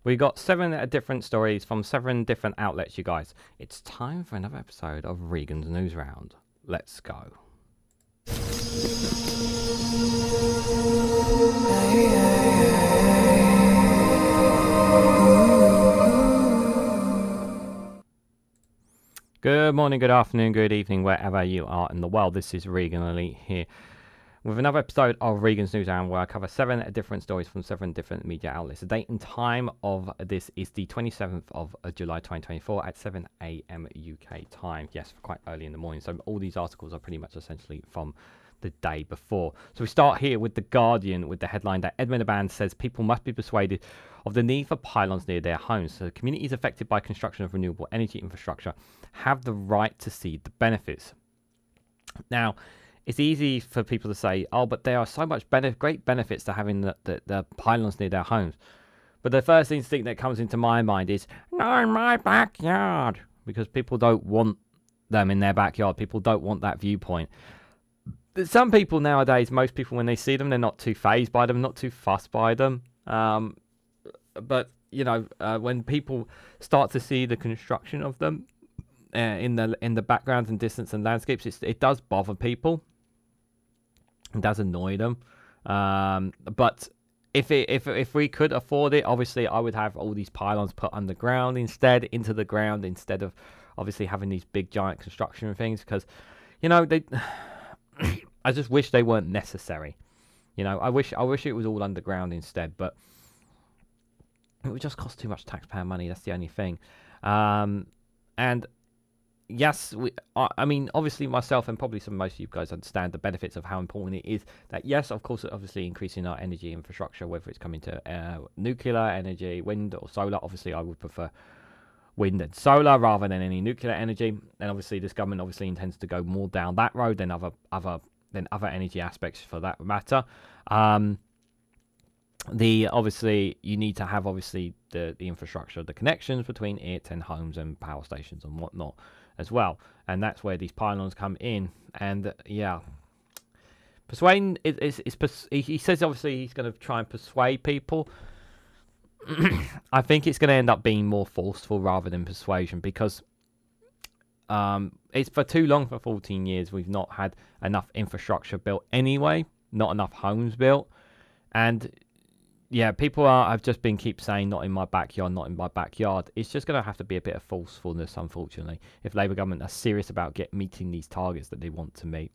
We got 7 different stories from 7 different outlets, you guys. It's time for another episode of Regan's Newsround. Let's go. Good morning, good afternoon, good evening, wherever you are in the world. This is Reganelite here with another episode of Regan's Newsround, where I cover 7 different stories from 7 different media outlets. The date and time of this is the 27th of July 2024 at 7 a.m. UK time. Yes, quite early in the morning. So all these articles are pretty much essentially from the day before. So we start here with The Guardian with the headline that Miliband says people must be persuaded of the need for pylons near their homes. So communities affected by construction of renewable energy infrastructure have the right to see the benefits. Now, it's easy for people to say, oh, but there are so much great benefits to having the pylons near their homes. But the first instinct that comes into my mind is, not in my backyard. Because people don't want them in their backyard. People don't want that viewpoint. Some people nowadays, most people, when they see them, they're not too fazed by them, not too fussed by them. But, you know, when people start to see the construction of them in the backgrounds and distance and landscapes, it does bother people. It does annoy them. But if we could afford it, obviously I would have all these pylons put underground instead, into the ground, instead of obviously having these big giant construction things, because, you know, they I just wish they weren't necessary. You know, I wish it was all underground instead, but it would just cost too much taxpayer money. That's the only thing. And yes, I mean, obviously myself and probably most of you guys understand the benefits of how important it is that, yes, of course, obviously increasing our energy infrastructure, whether it's coming to nuclear energy, wind or solar. Obviously, I would prefer wind and solar rather than any nuclear energy. And obviously, this government obviously intends to go more down that road than other energy aspects for that matter. Obviously you need to have the infrastructure, the connections between it and homes and power stations and whatnot as well, and that's where these pylons come in. And yeah, persuading he says obviously he's going to try and persuade people. I think it's going to end up being more forceful rather than persuasion, because it's for too long, for 14 years we've not had enough infrastructure built anyway, not enough homes built. And yeah, people have just keep saying, not in my backyard, not in my backyard. It's just going to have to be a bit of forcefulness, unfortunately, if Labour government are serious about meeting these targets that they want to meet.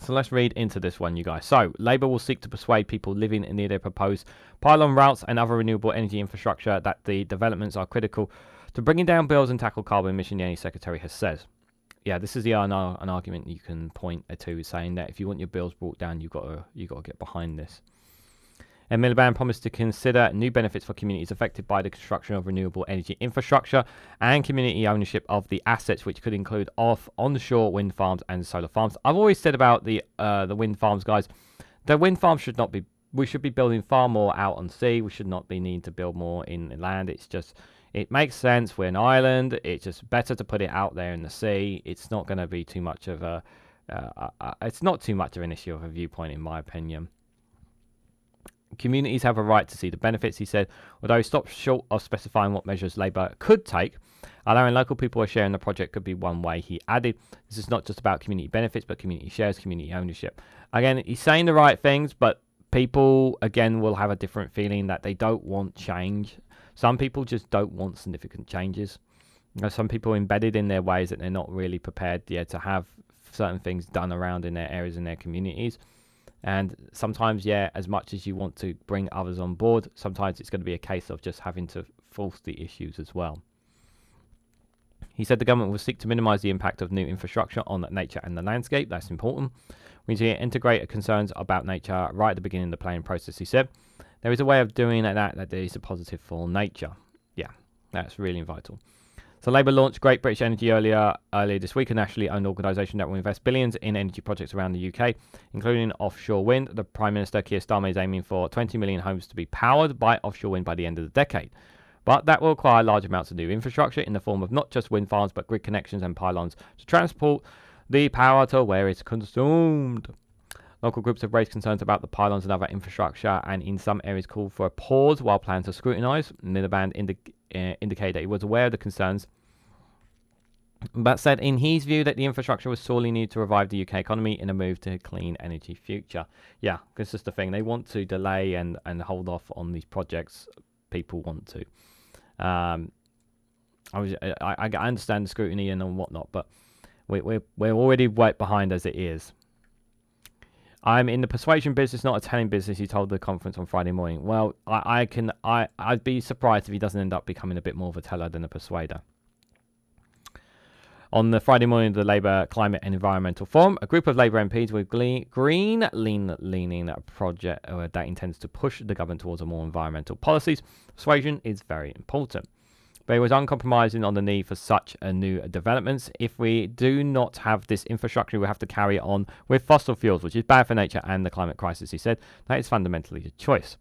So let's read into this one, you guys. So Labour will seek to persuade people living near their proposed pylon routes and other renewable energy infrastructure that the developments are critical to bringing down bills and tackle carbon emission, the Energy Secretary has said. Yeah, this is an argument you can point to, saying that if you want your bills brought down, you've got to get behind this. And Miliband promised to consider new benefits for communities affected by the construction of renewable energy infrastructure and community ownership of the assets, which could include onshore wind farms and solar farms. I've always said about the wind farms, guys, the wind farms should not be. We should be building far more out on sea. We should not be needing to build more in land. It makes sense. We're an island. It's just better to put it out there in the sea. It's not going to be too much of it's not too much of an issue of a viewpoint, in my opinion. Communities have a right to see the benefits, he said, although he stopped short of specifying what measures Labour could take. Allowing local people a share in the project could be one way, he added. This is not just about community benefits, but community shares, community ownership. Again, he's saying the right things, but people, again, will have a different feeling that they don't want change. Some people just don't want significant changes. You know, some people are embedded in their ways that they're not really prepared to have certain things done around in their areas, in their communities. And sometimes, as much as you want to bring others on board, sometimes it's going to be a case of just having to force the issues as well. He said the government will seek to minimise the impact of new infrastructure on nature and the landscape. That's important. We need to integrate concerns about nature right at the beginning of the planning process, he said. There is a way of doing that is a positive for nature. Yeah, that's really vital. So Labour launched Great British Energy earlier this week, a nationally owned organisation that will invest billions in energy projects around the UK, including offshore wind. The Prime Minister, Keir Starmer, is aiming for 20 million homes to be powered by offshore wind by the end of the decade. But that will require large amounts of new infrastructure in the form of not just wind farms, but grid connections and pylons to transport the power to where it's consumed. Local groups have raised concerns about the pylons and other infrastructure, and in some areas called for a pause while plans are scrutinised. Miliband indicated that he was aware of the concerns, but said in his view that the infrastructure was sorely needed to revive the UK economy in a move to a clean energy future. Yeah, this is the thing. They want to delay and hold off on these projects. People want to. I understand the scrutiny and whatnot, but we're already way behind as it is. I'm in the persuasion business, not a telling business, he told the conference on Friday morning. Well, I'd be surprised if he doesn't end up becoming a bit more of a teller than a persuader. On the Friday morning of the Labour Climate and Environmental Forum, a group of Labour MPs with green-leaning project that intends to push the government towards a more environmental policies. Persuasion is very important. But he was uncompromising on the need for such a new developments. If we do not have this infrastructure, we have to carry on with fossil fuels, which is bad for nature and the climate crisis, he said. That is fundamentally a choice.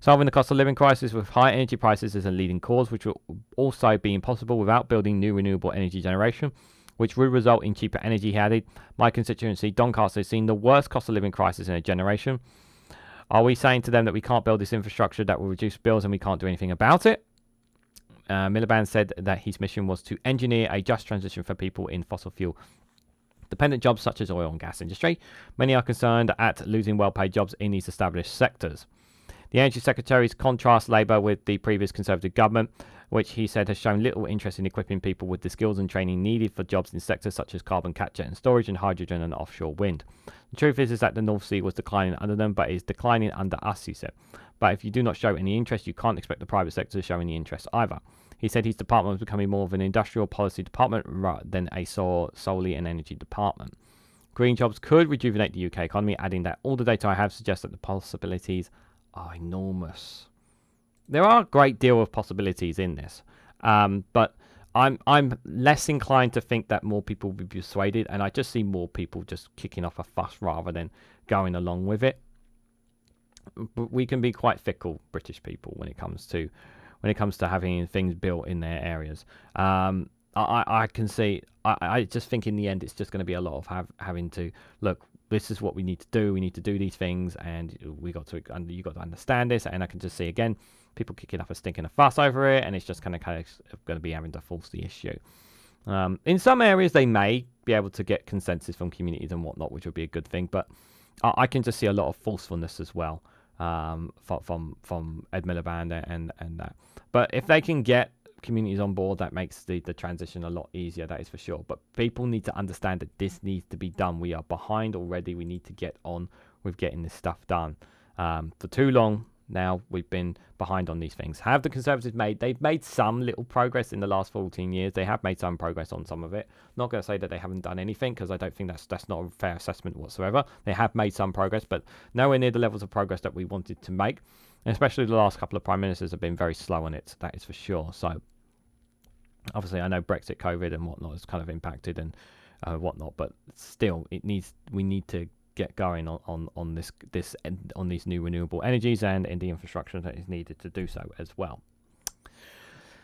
Solving the cost of living crisis with high energy prices is a leading cause, which will also be impossible without building new renewable energy generation, which would result in cheaper energy, he added. My constituency, Doncaster, has seen the worst cost of living crisis in a generation. Are we saying to them that we can't build this infrastructure that will reduce bills and we can't do anything about it? Miliband said that his mission was to engineer a just transition for people in fossil fuel dependent jobs such as oil and gas industry. Many are concerned at losing well-paid jobs in these established sectors. The Energy Secretary's contrasts Labour with the previous Conservative government, which he said has shown little interest in equipping people with the skills and training needed for jobs in sectors such as carbon capture and storage and hydrogen and offshore wind. The truth is that the North Sea was declining under them, but is declining under us, he said. But if you do not show any interest, you can't expect the private sector to show any interest either. He said his department was becoming more of an industrial policy department rather than a solely an energy department. Green jobs could rejuvenate the UK economy, adding that all the data I have suggests that the possibilities are enormous. There are a great deal of possibilities in this, but I'm less inclined to think that more people will be persuaded, and I just see more people just kicking off a fuss rather than going along with it. But we can be quite fickle, British people, when it comes to having things built in their areas. I can see. I just think in the end it's just going to be a lot of having to look. This is what we need to do. We need to do these things, and you got to understand this. And I can just see again people kicking up a stink and a fuss over it, and it's just kind of going to be having to force the issue. In some areas, they may be able to get consensus from communities and whatnot, which would be a good thing. But I can just see a lot of forcefulness as well from Ed Miliband and that. But if they can get communities on board, that makes the transition a lot easier, that is for sure. But people need to understand that this needs to be done. We are behind already. We need to get on with getting this stuff done. For too long now, we've been behind on these things. Have the Conservatives they've made some little progress in the last 14 years. They have made some progress on some of it. Not going to say that they haven't done anything, because I don't think that's not a fair assessment whatsoever. They have made some progress, but nowhere near the levels of progress that we wanted to make. And especially the last couple of prime ministers have been very slow on it, that is for sure. So obviously I know Brexit, COVID and whatnot has kind of impacted and whatnot, but still we need to get going on these new renewable energies and in the infrastructure that is needed to do so as well.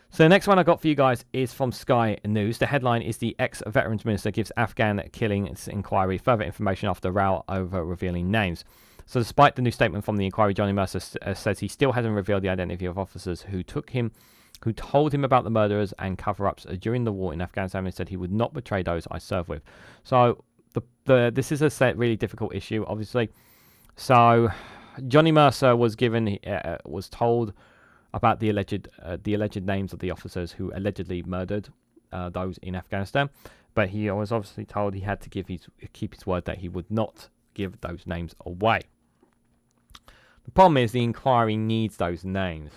So the next one I got for you guys is from Sky News. The headline is the ex-veterans minister gives Afghan killings inquiry further information after row over revealing names. So despite the new statement from the inquiry, Johnny Mercer says he still hasn't revealed the identity of officers who told him about the murderers and cover-ups during the war in Afghanistan, and said he would not betray those I serve with. So this is a really difficult issue, obviously. So Johnny Mercer was told about the alleged names of the officers who allegedly murdered those in Afghanistan, but he was obviously told he had to keep his word that he would not give those names away. The problem is the inquiry needs those names.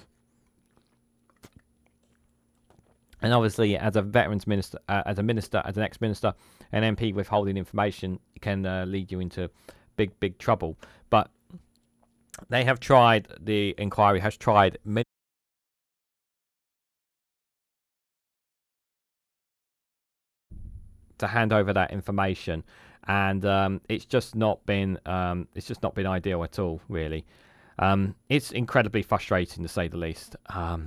And obviously, as a veterans minister, as an ex-minister, an MP withholding information can lead you into big trouble. But the inquiry has tried to hand over that information, and it's just not been ideal at all, really. It's incredibly frustrating, to say the least. I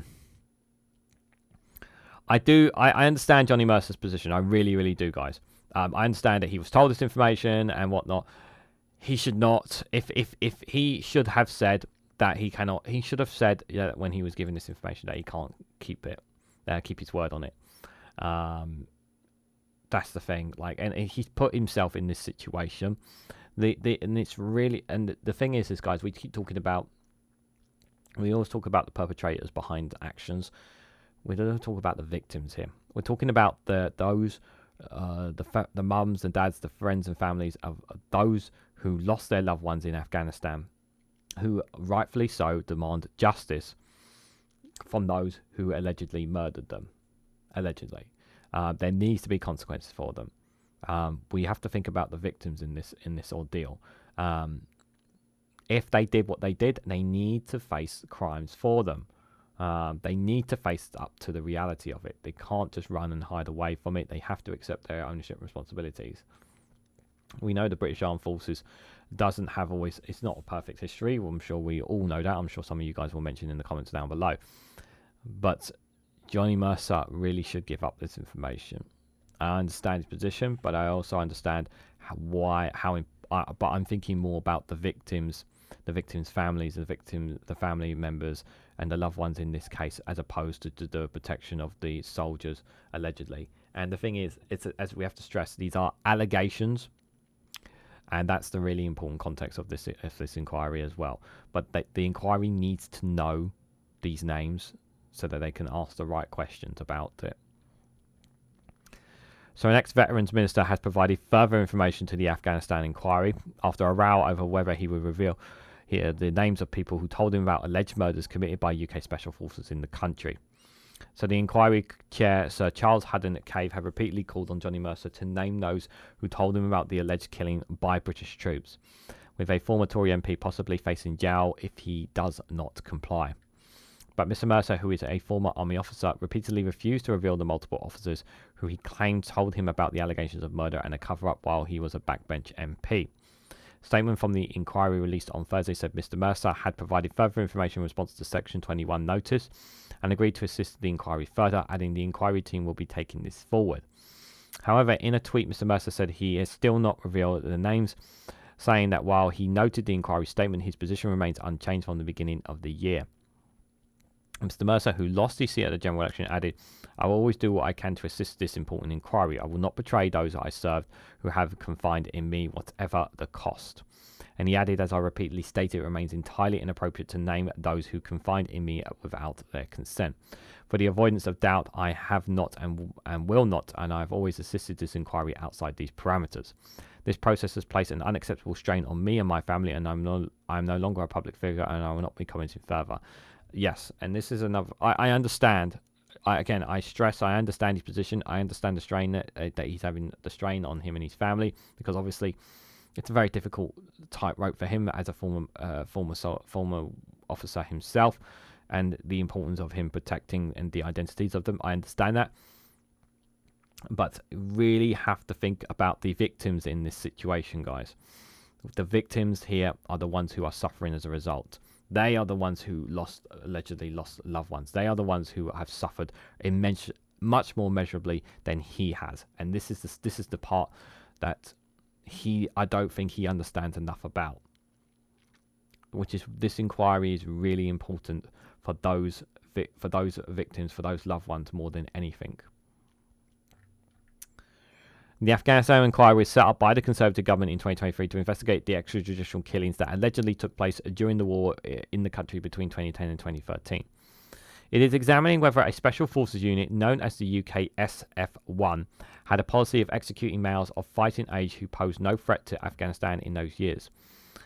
understand Johnny Mercer's position. I really do, guys. I understand that he was told this information and whatnot. he should not. If he should have said that he cannot, he should have said when he was given this information that he can't keep his word on it. That's the thing. Like, and he's put himself in this situation. And it's really, and the thing is, guys, we always talk about the perpetrators behind actions. We don't talk about the victims here. We're talking about the mums and dads, the friends and families of those who lost their loved ones in Afghanistan, who rightfully so demand justice from those who allegedly murdered them. Allegedly, there needs to be consequences for them. We have to think about the victims in this ordeal. If they did what they did, they need to face crimes for them. They need to face up to the reality of it. They can't just run and hide away from it. They have to accept their ownership and responsibilities. We know the British Armed Forces doesn't have always, it's not a perfect history. Well, I'm sure we all know that. I'm sure some of you guys will mention in the comments down below. But Johnny Mercer really should give up this information. I understand his position, but I also understand but I'm thinking more about the victims' families, the family members, and the loved ones in this case, as opposed to the protection of the soldiers allegedly. And the thing is, as we have to stress, these are allegations, and that's the really important context of this inquiry as well. But the inquiry needs to know these names so that they can ask the right questions about it. So an ex-veterans minister has provided further information to the Afghanistan inquiry after a row over whether he would reveal here the names of people who told him about alleged murders committed by UK special forces in the country. So the inquiry chair, Sir Charles Haddon-Cave, had repeatedly called on Johnny Mercer to name those who told him about the alleged killing by British troops, with a former Tory MP possibly facing jail if he does not comply. But Mr. Mercer, who is a former army officer, repeatedly refused to reveal the multiple officers who he claimed told him about the allegations of murder and a cover-up while he was a backbench MP. A statement from the inquiry released on Thursday said Mr. Mercer had provided further information in response to Section 21 notice and agreed to assist the inquiry further, adding the inquiry team will be taking this forward. However, in a tweet, Mr. Mercer said he has still not revealed the names, saying that while he noted the inquiry statement, his position remains unchanged from the beginning of the year. Mr. Mercer, who lost his seat at the general election, added, "I will always do what I can to assist this important inquiry. I will not betray those I served who have confided in me, whatever the cost." And he added, "As I repeatedly stated, it remains entirely inappropriate to name those who confide in me without their consent. For the avoidance of doubt, I have not and will not, and I have always assisted this inquiry outside these parameters. This process has placed an unacceptable strain on me and my family, and I am no longer a public figure, and I will not be commenting further." Yes, and this is another. I understand. I stress. I understand his position. I understand the strain that he's having, the strain on him and his family, because obviously it's a very difficult tightrope for him as a former officer himself, and the importance of him protecting and the identities of them. I understand that, but really have to think about the victims in this situation, guys. The victims here are the ones who are suffering as a result. They are the ones who allegedly lost loved ones. They are the ones who have suffered much more measurably than he has. And this is the part that I don't think he understands enough about. Which is, this inquiry is really important for those victims, for those loved ones, more than anything. The Afghanistan inquiry was set up by the Conservative government in 2023 to investigate the extrajudicial killings that allegedly took place during the war in the country between 2010 and 2013. It is examining whether a special forces unit known as the UK SF-1 had a policy of executing males of fighting age who posed no threat to Afghanistan in those years.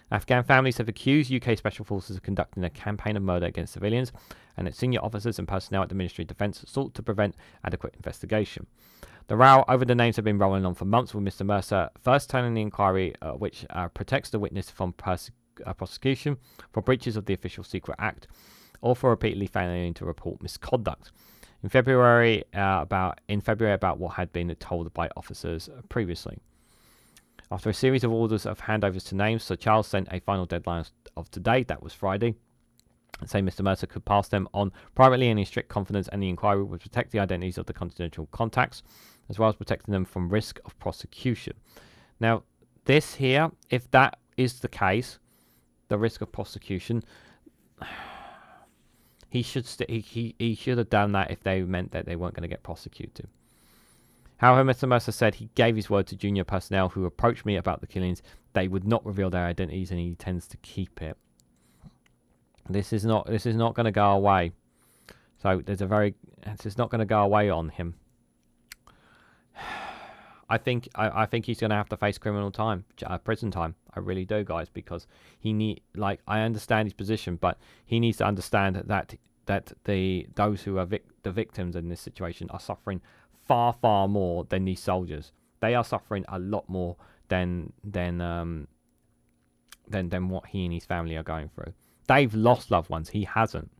Afghan families have accused UK Special Forces of conducting a campaign of murder against civilians, and its senior officers and personnel at the Ministry of Defence sought to prevent adequate investigation. The row over the names have been rolling on for months, with Mr. Mercer first telling the inquiry, which protects the witness from prosecution for breaches of the Official Secret Act, or for repeatedly failing to report misconduct. In February about what had been told by officers previously. After a series of orders of handovers to names, Sir Charles sent a final deadline of today, that was Friday, saying Mr. Mercer could pass them on privately and in strict confidence, and the inquiry would protect the identities of the confidential contacts, as well as protecting them from risk of prosecution. Now, this here, if that is the case, the risk of prosecution, he should he should have done that if they meant that they weren't going to get prosecuted. However, Mr. Mercer said he gave his word to junior personnel who approached me about the killings. They would not reveal their identities, and he tends to keep it. This is not going to go away. So this is not going to go away on him. I think he's going to have to face criminal time, prison time. I really do, guys, because I understand his position, but he needs to understand that those who are the victims in this situation are suffering far more than these soldiers. They are suffering a lot more than what he and his family are going through. They've lost loved ones. He hasn't.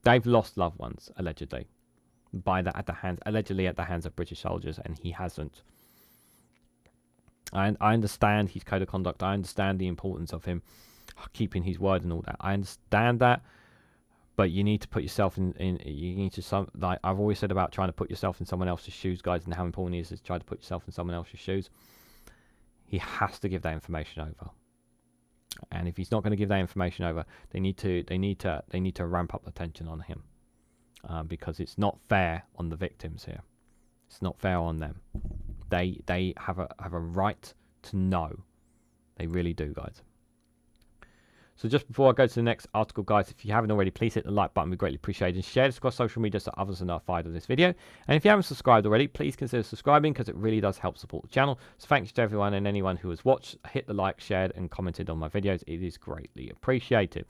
They've lost loved ones allegedly at the hands of British soldiers, and he hasn't. And I understand his code of conduct. I understand the importance of him keeping his word and all that. I understand that, but you need to put yourself in you need to like I've always said about trying to put yourself in someone else's shoes, guys, and how important it is to try to put yourself in someone else's shoes. He has to give that information over. And if he's not going to give that information over, they need to ramp up the tension on him, because it's not fair on the victims here. It's not fair on them. They have a right to know. They really do, guys. So just before I go to the next article, guys, if you haven't already, please hit the like button. We greatly appreciate it. And share this across social media so others are notified of this video. And if you haven't subscribed already, please consider subscribing, because it really does help support the channel. So thanks to everyone and anyone who has watched, hit the like, shared, and commented on my videos. It is greatly appreciated.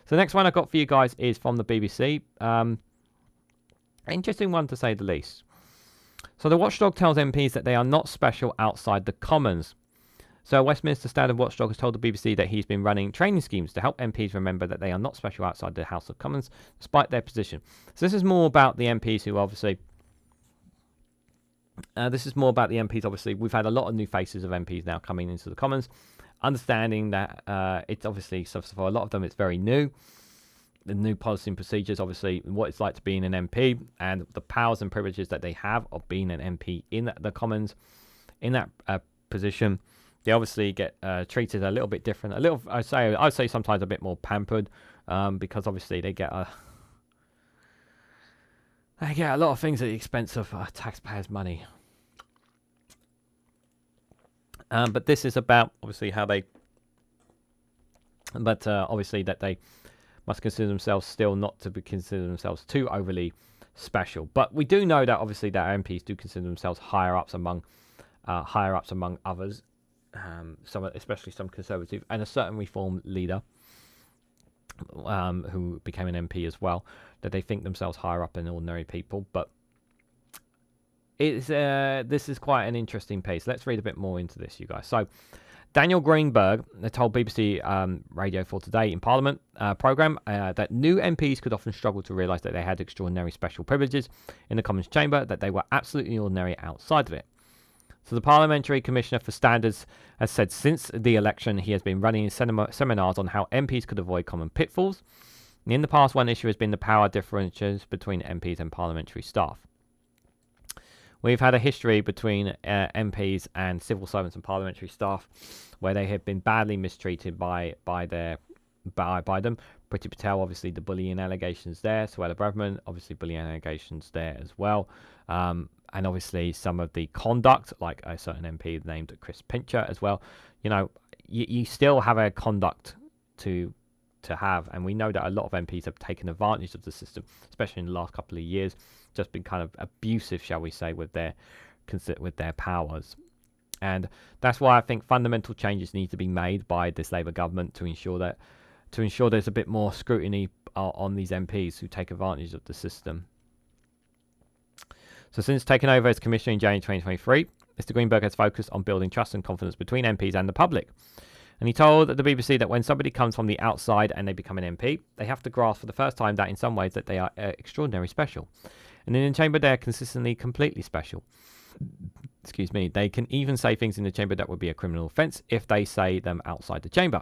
So the next one I've got for you guys is from the BBC. Interesting one, to say the least. So the Watchdog tells MPs that they are not special outside the Commons. So Westminster Standard Watchdog has told the BBC that he's been running training schemes to help MPs remember that they are not special outside the House of Commons, despite their position. So this is more about the MPs who obviously... obviously. We've had a lot of new faces of MPs now coming into the Commons, understanding that it's obviously, so for a lot of them, it's very new. The new policy and procedures, obviously, what it's like to being an MP, and the powers and privileges that they have of being an MP in the Commons, in that position. They obviously get treated a little bit different. I'd say sometimes a bit more pampered, because obviously they get a lot of things at the expense of taxpayers' money. But this is about obviously how they, obviously that they must consider themselves still not to be consider themselves too overly special. But we do know that obviously that MPs do consider themselves higher ups among others. Especially some Conservative and a certain Reform leader who became an MP as well, that they think themselves higher up than ordinary people. But this is quite an interesting piece. Let's read a bit more into this, you guys. So Daniel Greenberg told BBC Radio 4 Today in Parliament programme that new MPs could often struggle to realise that they had extraordinary special privileges in the Commons chamber, that they were absolutely ordinary outside of it. So the Parliamentary Commissioner for Standards has said since the election he has been running seminars on how MPs could avoid common pitfalls. And in the past, one issue has been the power differentials between MPs and parliamentary staff. We've had a history between MPs and civil servants and parliamentary staff where they have been badly mistreated by them. Priti Patel, obviously the bullying allegations there. Suella Braverman, obviously bullying allegations there as well. And obviously some of the conduct, like a certain MP named Chris Pincher as well. You know, you still have a conduct to have, and we know that a lot of MPs have taken advantage of the system, especially in the last couple of years, just been kind of abusive, shall we say, with their powers. And that's why I think fundamental changes need to be made by this Labour government to ensure there's a bit more scrutiny on these MPs who take advantage of the system. So since taking over as Commissioner in January 2023, Mr Greenberg has focused on building trust and confidence between MPs and the public. And he told the BBC that when somebody comes from the outside and they become an MP, they have to grasp for the first time that in some ways that they are extraordinary special. And in the chamber, they are consistently completely special. Excuse me. They can even say things in the chamber that would be a criminal offence if they say them outside the chamber.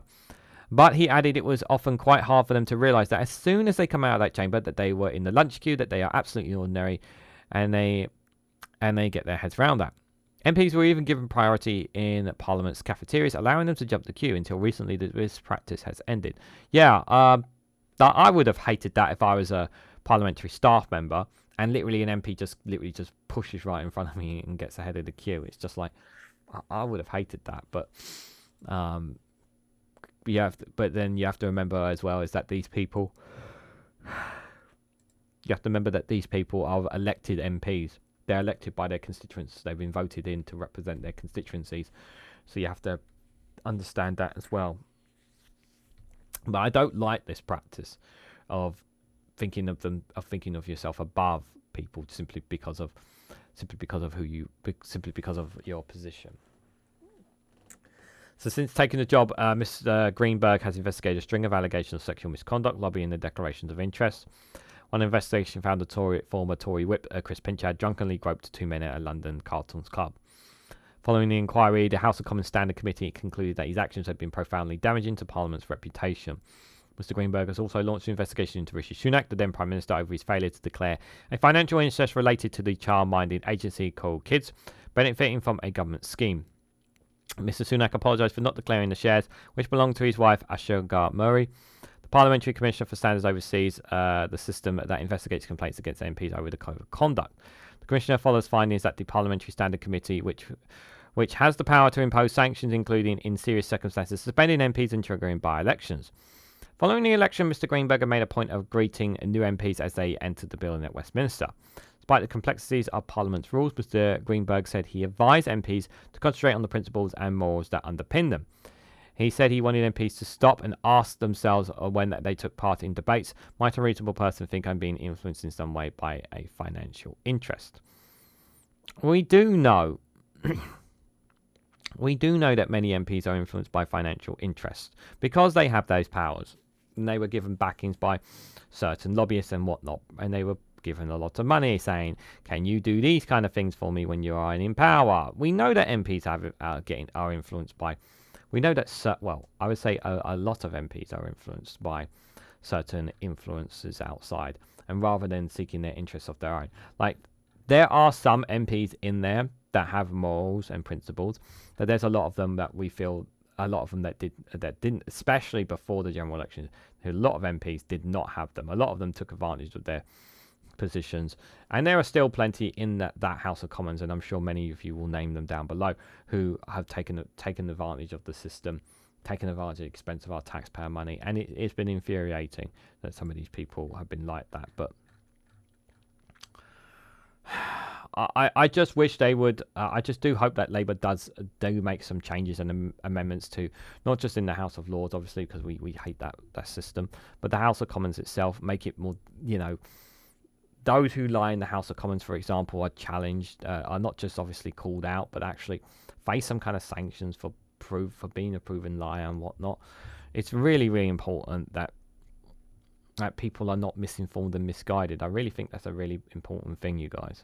But he added it was often quite hard for them to realise that as soon as they come out of that chamber that they were in the lunch queue, that they are absolutely ordinary, and they get their heads around that. MPs were even given priority in Parliament's cafeterias, allowing them to jump the queue. Until recently, this practice has ended. Yeah, I would have hated that if I was a parliamentary staff member and literally an MP just pushes right in front of me and gets ahead of the queue. It's just like, I would have hated that. But but then you have to remember as well is that these people, you have to remember that these people are elected MPs. They're elected by their constituents. They've been voted in to represent their constituencies. So you have to understand that as well. But I don't like this practice of thinking of yourself above people simply because of your position. So since taking the job, Mr. Greenberg has investigated a string of allegations of sexual misconduct, lobbying and declarations of interest. One investigation found the former Tory whip, Chris Pincher, had drunkenly groped two men at a London Carlton's club. Following the inquiry, the House of Commons Standing Committee concluded that his actions had been profoundly damaging to Parliament's reputation. Mr. Greenberg has also launched an investigation into Rishi Sunak, the then Prime Minister, over his failure to declare a financial interest related to the child-minding agency called Kids, benefiting from a government scheme. Mr. Sunak apologised for not declaring the shares, which belonged to his wife, Ashurga Murray. The Parliamentary Commissioner for Standards oversees the system that investigates complaints against MPs over the code of conduct. The Commissioner follows findings that the Parliamentary Standard Committee, which has the power to impose sanctions, including in serious circumstances, suspending MPs and triggering by-elections. Following the election, Mr. Greenberg made a point of greeting new MPs as they entered the building at Westminster. Despite the complexities of Parliament's rules, Mr. Greenberg said he advised MPs to concentrate on the principles and morals that underpin them. He said he wanted MPs to stop and ask themselves when they took part in debates, might a reasonable person think I'm being influenced in some way by a financial interest? We do know that many MPs are influenced by financial interests because they have those powers. And they were given backings by certain lobbyists and whatnot, and they were given a lot of money saying, can you do these kind of things for me when you are in power? We know that MPs are influenced by, we know that, I would say a lot of MPs are influenced by certain influences outside, and rather than seeking their interests of their own. Like, there are some MPs in there that have morals and principles, but there's a lot of them that we feel, a lot of them that didn't, especially before the general election. A lot of MPs did not have them. A lot of them took advantage of their positions, and there are still plenty in that House of Commons, and I'm sure many of you will name them down below, who have taken advantage of the system, taken advantage of the expense of our taxpayer money, and it's been infuriating that some of these people have been like that. But I just wish they would. I just do hope that Labour do make some changes and amendments to, not just in the House of Lords, obviously, because we hate that system, but the House of Commons itself, make it more, those who lie in the House of Commons, for example, are challenged, are not just obviously called out, but actually face some kind of sanctions for being a proven liar and whatnot. It's really, really important that people are not misinformed and misguided. I really think that's a really important thing, you guys.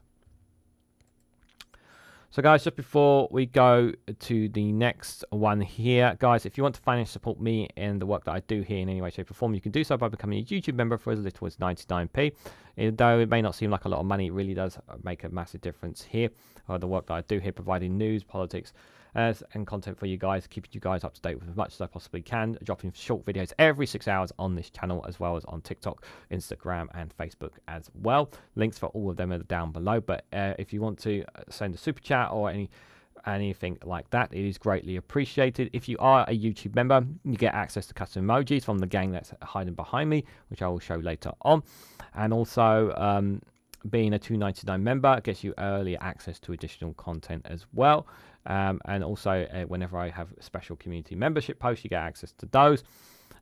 So guys, just before we go to the next one here, guys, if you want to financially support me and the work that I do here in any way, shape or form, you can do so by becoming a YouTube member for as little as 99p. Though it may not seem like a lot of money, it really does make a massive difference here. The work that I do here, providing news, politics, and content for you guys, keeping you guys up to date with as much as I possibly can, dropping short videos every 6 hours on this channel, as well as on TikTok, Instagram, and Facebook as well. Links for all of them are down below. But if you want to send a super chat or anything like that, it is greatly appreciated. If you are a YouTube member, you get access to custom emojis from the gang that's hiding behind me, which I will show later on. And also, being a $2.99 member gets you early access to additional content as well. And also, whenever I have special community membership posts, you get access to those.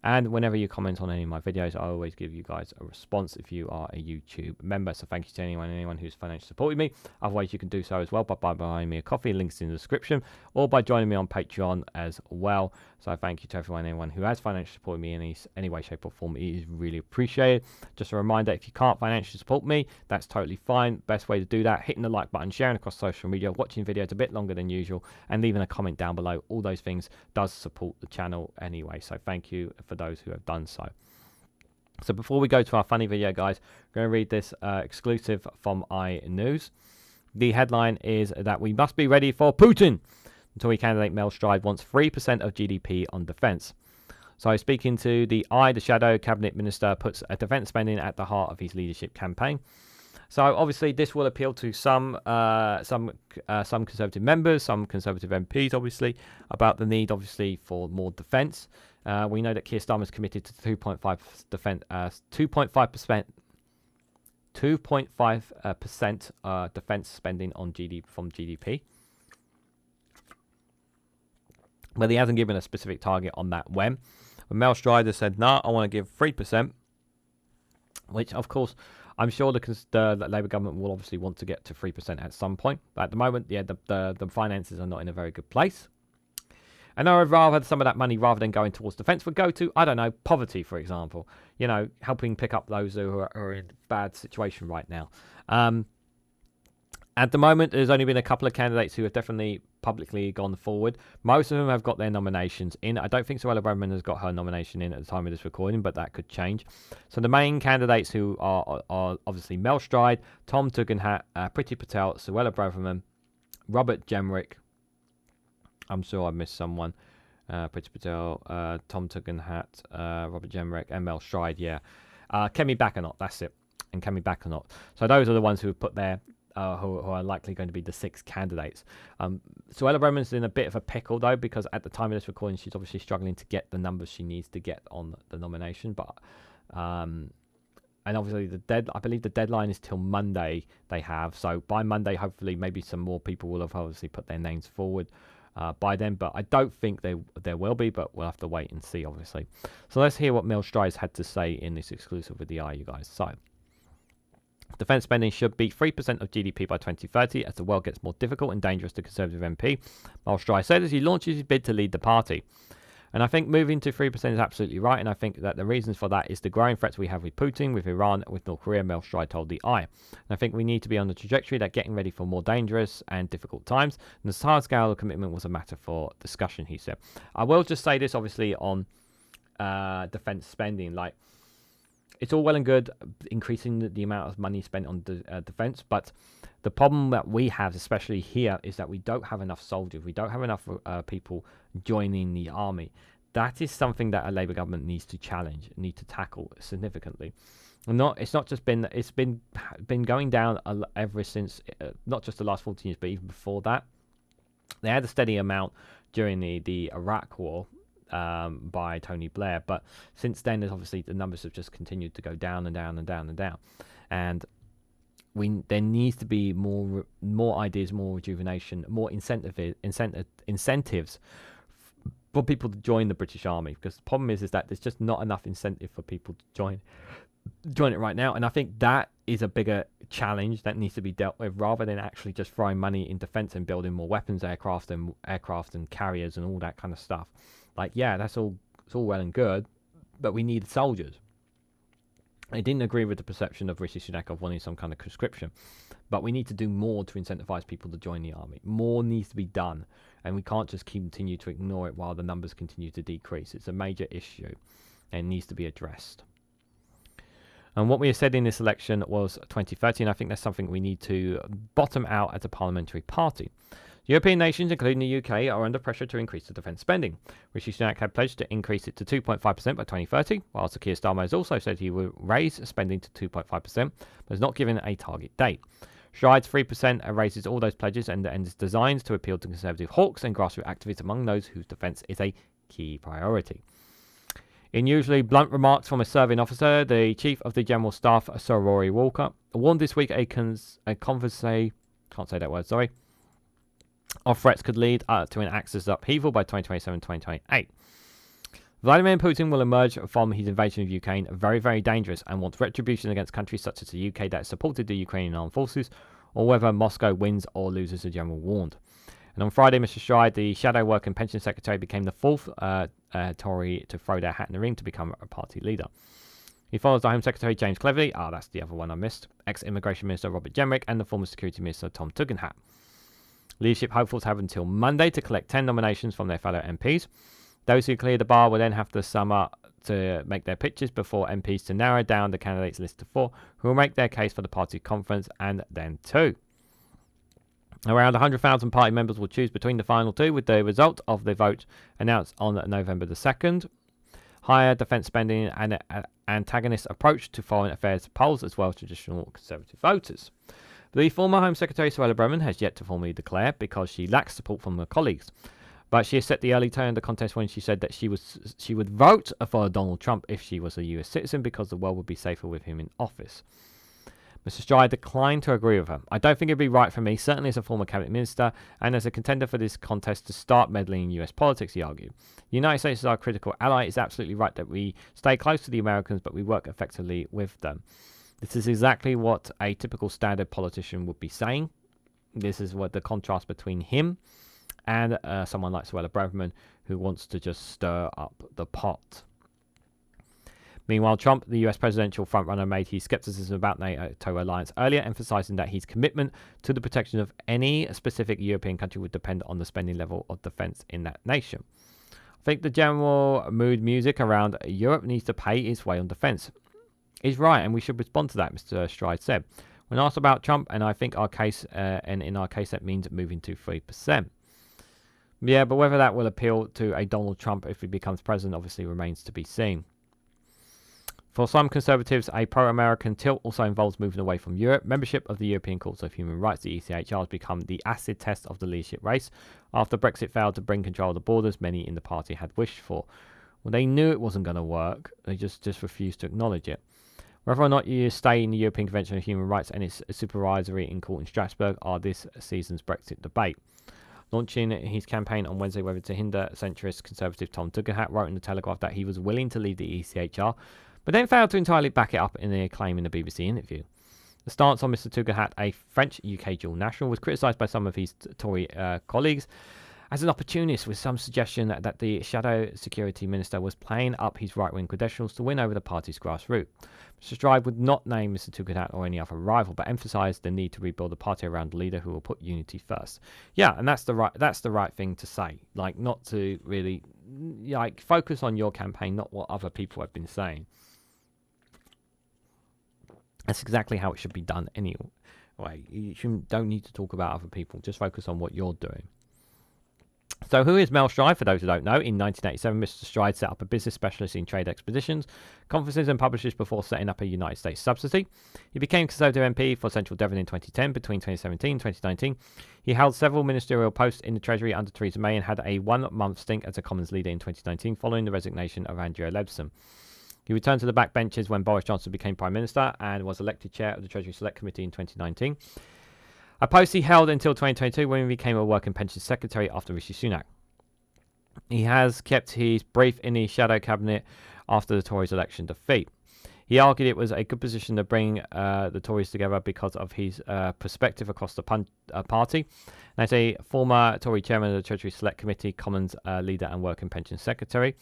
And whenever you comment on any of my videos, I always give you guys a response if you are a YouTube member. So thank you to anyone who's financially supported me. Otherwise, you can do so as well by buying me a coffee. Links in the description, or by joining me on Patreon as well. So thank you to anyone who has financially supported me in any way, shape, or form. It is really appreciated. Just a reminder, if you can't financially support me, that's totally fine. Best way to do that, hitting the like button, sharing across social media, watching videos a bit longer than usual, and leaving a comment down below. All those things does support the channel anyway. So thank you for those who have done so. So before we go to our funny video, guys, I'm going to read this exclusive from iNews. The headline is that we must be ready for Putin. Tory candidate Mel Stride wants 3% of GDP on defence. So speaking to the the shadow cabinet minister puts defence spending at the heart of his leadership campaign. So obviously this will appeal to some Conservative members, some Conservative MPs, obviously, about the need, obviously, for more defence. We know that Keir Starmer is committed to 2.5% defence spending on from GDP. But he hasn't given a specific target on that when. But Mel Stride has said, no, I want to give 3%, which, of course, I'm sure the Labour government will obviously want to get to 3% at some point. But at the moment, yeah, the finances are not in a very good place. And I would rather some of that money, rather than going towards defence, would go to, I don't know, poverty, for example. You know, helping pick up those who are in a bad situation right now. At the moment, there's only been a couple of candidates who have definitely publicly gone forward. Most of them have got their nominations in. I don't think Suella Braverman has got her nomination in at the time of this recording, but that could change. So the main candidates who are obviously Mel Stride, Tom Tugendhat, Priti Patel, Suella Braverman, Robert Jenrick. I'm sure I missed someone. Priti Patel, Tom Tugendhat, Robert Jenrick, and Mel Stride, yeah. Kemi Bakkanot, that's it. And Kemi Bakkanot. So those are the ones who have put their... who are likely going to be the 6 candidates. Suella Braverman's in a bit of a pickle, though, because at the time of this recording, she's obviously struggling to get the numbers she needs to get on the nomination. But and obviously, I believe the deadline is till Monday they have. So by Monday, hopefully, maybe some more people will have obviously put their names forward by then. But I don't think there will be, but we'll have to wait and see, obviously. So let's hear what Mel Stride's had to say in this exclusive with the you guys. So... defence spending should be 3% of GDP by 2030 as the world gets more difficult and dangerous to Conservative MP. Mel Stride said as he launches his bid to lead the party. And I think moving to 3% is absolutely right, and I think that the reasons for that is the growing threats we have with Putin, with Iran, with North Korea, Mel Stride told the And I think we need to be on the trajectory that getting ready for more dangerous and difficult times, and the hard scale of commitment was a matter for discussion, he said. I will just say this, obviously, on defence spending, like, it's all well and good increasing the amount of money spent on defence, but the problem that we have, especially here, is that we don't have enough soldiers. We don't have enough people joining the army. That is something that a Labour government needs to challenge, need to tackle significantly. It's not just been. It's been going down ever since, not just the last 14 years, but even before that. They had a steady amount during the Iraq War. By Tony Blair, but since then, there's obviously the numbers have just continued to go down and down and down and down, and there needs to be more ideas, more rejuvenation, more incentives for people to join the British Army, because the problem is that there's just not enough incentive for people to join it right now, and I think that is a bigger challenge that needs to be dealt with, rather than actually just throwing money in defence and building more weapons, aircraft and carriers and all that kind of stuff. Like, yeah, it's all well and good, but we need soldiers. I didn't agree with the perception of Rishi Sunak of wanting some kind of conscription, but we need to do more to incentivize people to join the army. More needs to be done, and we can't just continue to ignore it while the numbers continue to decrease. It's a major issue, and it needs to be addressed. And what we have said in this election was 2030, and I think that's something we need to bottom out as a parliamentary party. European nations, including the UK, are under pressure to increase the defence spending. Rishi Sunak had pledged to increase it to 2.5% by 2030, whilst Keir Starmer has also said he will raise spending to 2.5%, but has not given a target date. Stride's 3% raises all those pledges and is designed to appeal to Conservative hawks and grassroots activists among those whose defence is a key priority. In usually blunt remarks from a serving officer, the Chief of the General Staff, Sir Rory Walker, warned this week of threats could lead to an Axis upheaval by 2027-2028. Vladimir Putin will emerge from his invasion of Ukraine very, very dangerous and wants retribution against countries such as the UK that supported the Ukrainian armed forces, or whether Moscow wins or loses, the general warned. And on Friday, Mr. Stride, the Shadow Work and Pension Secretary, became the fourth Tory to throw their hat in the ring to become a party leader. He follows the Home Secretary James Cleverly, that's the other one I missed, ex-Immigration Minister Robert Jenrick, and the former Security Minister Tom Tugendhat. Leadership hopefuls have until Monday to collect 10 nominations from their fellow MPs. Those who clear the bar will then have to sum up to make their pitches before MPs to narrow down the candidates list to 4, who will make their case for the party conference and then 2. Around 100,000 party members will choose between the final two, with the result of the vote announced on November the 2nd. Higher defence spending and an antagonist approach to foreign affairs polls, as well as traditional Conservative voters. The former Home Secretary Suella Braverman has yet to formally declare because she lacks support from her colleagues. But she has set the early tone of the contest when she said that she would vote for Donald Trump if she was a US citizen because the world would be safer with him in office. Mr. Stride declined to agree with her. I don't think it'd be right for me, certainly as a former cabinet minister and as a contender for this contest, to start meddling in US politics, he argued. The United States is our critical ally. It's absolutely right that we stay close to the Americans, but we work effectively with them. This is exactly what a typical standard politician would be saying. This is what the contrast between him and someone like Suella Braverman, who wants to just stir up the pot. Meanwhile, Trump, the US presidential frontrunner, made his skepticism about NATO alliance earlier, emphasizing that his commitment to the protection of any specific European country would depend on the spending level of defense in that nation. I think the general mood music around Europe needs to pay its way on defense. He's right, and we should respond to that, Mr. Stride said. When asked about Trump, and I think our case, and in our case that means moving to 3%. Yeah, but whether that will appeal to a Donald Trump if he becomes president obviously remains to be seen. For some Conservatives, a pro-American tilt also involves moving away from Europe. Membership of the European Court of Human Rights, the ECHR, has become the acid test of the leadership race after Brexit failed to bring control of the borders many in the party had wished for. Well, they knew it wasn't going to work. They just refused to acknowledge it. Whether or not you stay in the European Convention of Human Rights and its supervisory in court in Strasbourg are this season's Brexit debate. Launching his campaign on Wednesday whether to hinder centrist Conservative Tom Tugendhat wrote in the Telegraph that he was willing to leave the ECHR, but then failed to entirely back it up in a claim in a BBC interview. The stance on Mr. Tugendhat, a French-UK dual national, was criticised by some of his Tory colleagues as an opportunist, with some suggestion that the shadow security minister was playing up his right-wing credentials to win over the party's grassroots. Mr. Stride would not name Mr. Tugendhat or any other rival, but emphasised the need to rebuild the party around a leader who will put unity first. Yeah, and that's the right thing to say. Like, not to really focus on your campaign, not what other people have been saying. That's exactly how it should be done anyway. You don't need to talk about other people. Just focus on what you're doing. So who is Mel Stride? For those who don't know, in 1987, Mr. Stride set up a business specialist in trade expeditions, conferences and publishers before setting up a United States subsidy. He became Conservative MP for Central Devon in 2010. Between 2017 and 2019, he held several ministerial posts in the Treasury under Theresa May and had a 1-month stint as a Commons leader in 2019 following the resignation of Andrea Leadsom. He returned to the backbenches when Boris Johnson became Prime Minister and was elected Chair of the Treasury Select Committee in 2019. A post he held until 2022 when he became a Work and Pensions Secretary after Rishi Sunak. He has kept his brief in the shadow cabinet after the Tories' election defeat. He argued it was a good position to bring the Tories together because of his perspective across the party. And as a former Tory chairman of the Treasury Select Committee, Commons leader and Work and Pensions Secretary,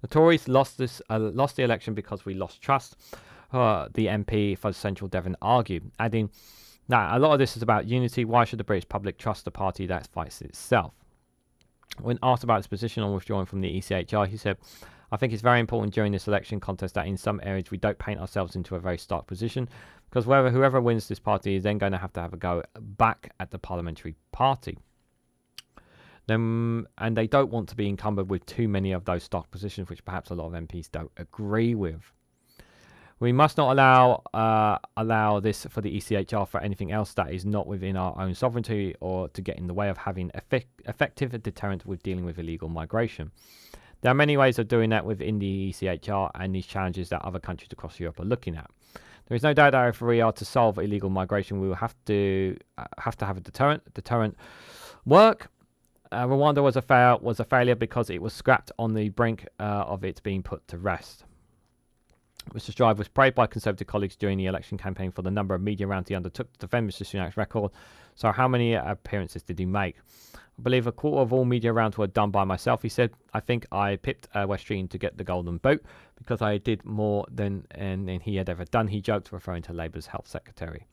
the Tories lost the election because we lost trust, the MP for Central Devon argued, adding, "Now, a lot of this is about unity. Why should the British public trust a party that fights itself?" When asked about his position on withdrawing from the ECHR, he said, "I think it's very important during this election contest that in some areas we don't paint ourselves into a very stark position, because whoever wins this party is then going to have a go back at the parliamentary party. And they don't want to be encumbered with too many of those stark positions, which perhaps a lot of MPs don't agree with. We must not allow this for the ECHR for anything else that is not within our own sovereignty or to get in the way of having effective deterrent with dealing with illegal migration. There are many ways of doing that within the ECHR and these challenges that other countries across Europe are looking at. There is no doubt that if we are to solve illegal migration, we will have to have a deterrent work. Rwanda was a failure because it was scrapped on the brink of it being put to rest." Mr. Stride was praised by Conservative colleagues during the election campaign for the number of media rounds he undertook to defend Mr. Sunak's record. So how many appearances did he make? "I believe a quarter of all media rounds were done by myself," he said. "I think I pipped West Stream to get the golden boot because I did more than he had ever done," he joked, referring to Labour's Health Secretary.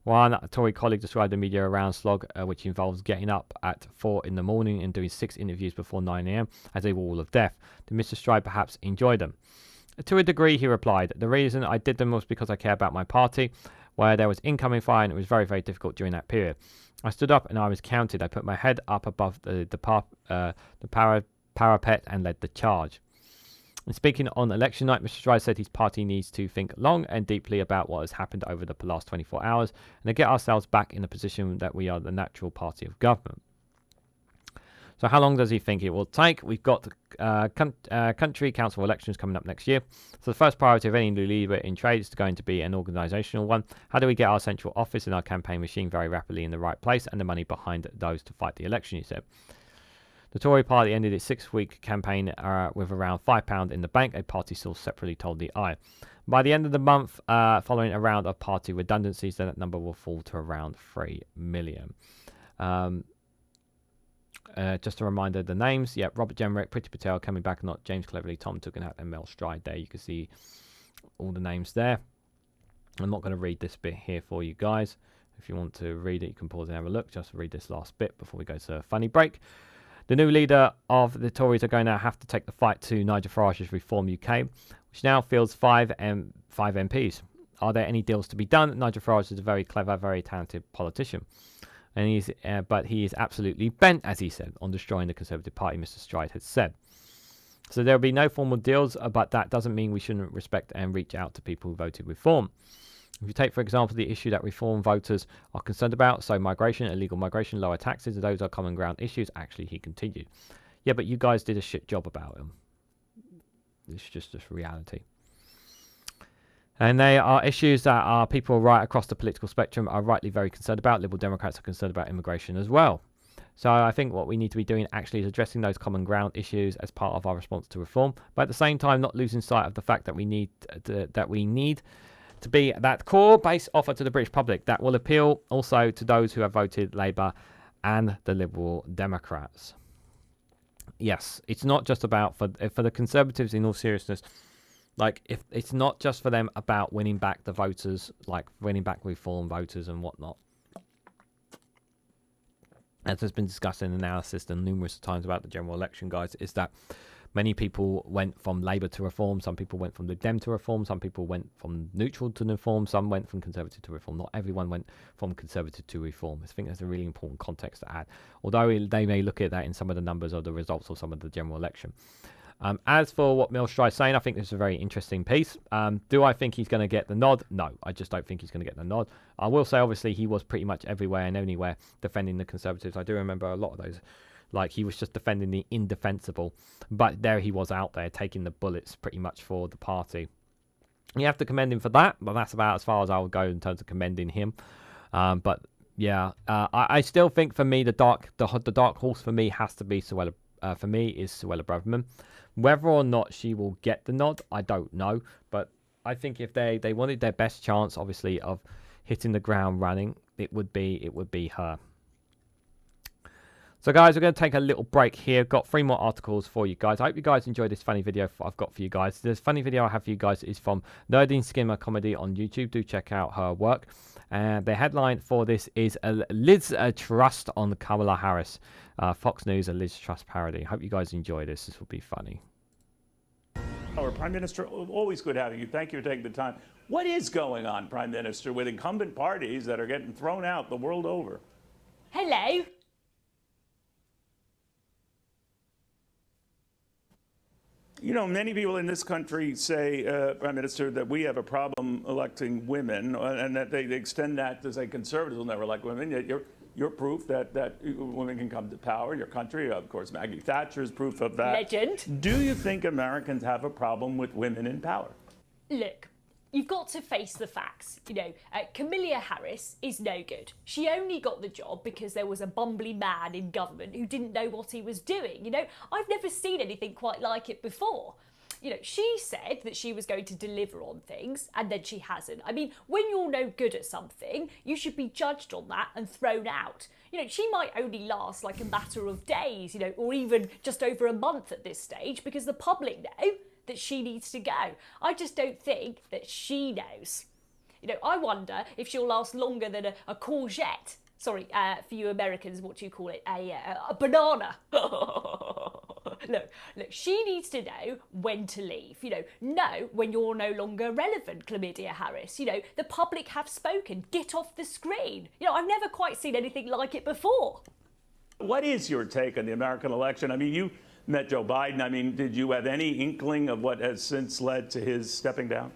One Tory colleague described the media around slog, which involves getting up at 4 in the morning and doing 6 interviews before 9 a.m. as a wall of death. Did Mr. Stride perhaps enjoy them? "To a degree," he replied. "The reason I did them was because I care about my party, where there was incoming fire and it was very, very difficult during that period. I stood up and I was counted. I put my head up above the parapet and led the charge. And speaking on election night, Mr. Stride said his party needs to think long and deeply about what has happened over the last 24 hours and to get ourselves back in a position that we are the natural party of government. So how long does he think it will take? We've got country council elections coming up next year. So the first priority of any new leader in trade is going to be an organisational one. How do we get our central office and our campaign machine very rapidly in the right place and the money behind those to fight the election, he said. The Tory party ended its 6-week campaign with around £5 in the bank, a party source separately told the Eye. By the end of the month, following a round of party redundancies, then that number will fall to around 3 million. Just a reminder of the names. Yeah, Robert Jenrick, Priti Patel coming back, not James Cleverly, Tom Tugendhat, and Mel Stride there. You can see all the names there. I'm not going to read this bit here for you guys. If you want to read it, you can pause and have a look. Just read this last bit before we go to a funny break. The new leader of the Tories are going to have to take the fight to Nigel Farage's Reform UK, which now fields 5 MPs. Are there any deals to be done? Nigel Farage is a very clever, very talented politician. And but he is absolutely bent, as he said, on destroying the Conservative Party, Mr. Stride had said. So there will be no formal deals, but that doesn't mean we shouldn't respect and reach out to people who voted Reform. If you take, for example, the issue that Reform voters are concerned about, so migration, illegal migration, lower taxes, those are common ground issues. Actually, he continued. Yeah, but you guys did a shit job about them. It's just reality. And they are issues that are people right across the political spectrum are rightly very concerned about. Liberal Democrats are concerned about immigration as well. So I think what we need to be doing actually is addressing those common ground issues as part of our response to reform, but at the same time not losing sight of the fact that we need to be that core base offer to the British public that will appeal also to those who have voted Labour and the Liberal Democrats. Yes, it's not just about for the Conservatives, in all seriousness. Like, if it's not just for them about winning back the voters, like winning back Reform voters and whatnot. As has been discussed in analysis and numerous times about the general election, guys, is that many people went from Labour to Reform. Some people went from Lib Dem to Reform. Some people went from neutral to Reform. Some went from Conservative to Reform. Not everyone went from Conservative to Reform. I think that's a really important context to add. Although they may look at that in some of the numbers of the results or some of the general election. As for what Mel Stride is saying, I think this is a very interesting piece. Do I think he's going to get the nod? No, I just don't think he's going to get the nod. I will say, obviously, he was pretty much everywhere and anywhere defending the Conservatives. I do remember a lot of those. Like, he was just defending the indefensible. But there he was out there taking the bullets pretty much for the party. You have to commend him for that, but that's about as far as I would go in terms of commending him. But yeah, I still think for me, the dark horse for me has to be Suella. For me, is Suella Braverman. Whether or not she will get the nod, I don't know. But I think if they wanted their best chance, obviously, of hitting the ground running, it would be her. So, guys, we're going to take a little break here. Got 3 more articles for you guys. I hope you guys enjoyed this funny video I've got for you guys. This funny video I have for you guys is from Nerding Skimmer Comedy on YouTube. Do check out her work. And the headline for this is Liz Truss on Kamala Harris. Fox News, a Liz Truss parody. Hope you guys enjoy this. This will be funny. Our Prime Minister, always good having you. Thank you for taking the time. What is going on, Prime Minister, with incumbent parties that are getting thrown out the world over? Hello. You know, many people in this country say, Prime Minister, that we have a problem electing women, and that they extend that to say conservatives will never elect women. Yet you're proof that women can come to power in your country. Of course, Maggie Thatcher is proof of that. Legend. Do you think Americans have a problem with women in power? Look, you've got to face the facts. You know, Kamala Harris is no good. She only got the job because there was a bumbly man in government who didn't know what he was doing. You know, I've never seen anything quite like it before. You know, she said that she was going to deliver on things, and then she hasn't. I mean, when you're no good at something, you should be judged on that and thrown out. You know, she might only last like a matter of days, you know, or even just over a month at this stage, because the public know that she needs to go. I just don't think that she knows. You know, I wonder if she'll last longer than a courgette. Sorry, for you Americans, what do you call it? A banana. look, she needs to know when to leave. Know when you're no longer relevant, Chlamydia Harris. The public have spoken. Get off the screen. I've never quite seen anything like it before. What is your take on the American election? I mean, you met Joe Biden. I mean, did you have any inkling of what has since led to his stepping down?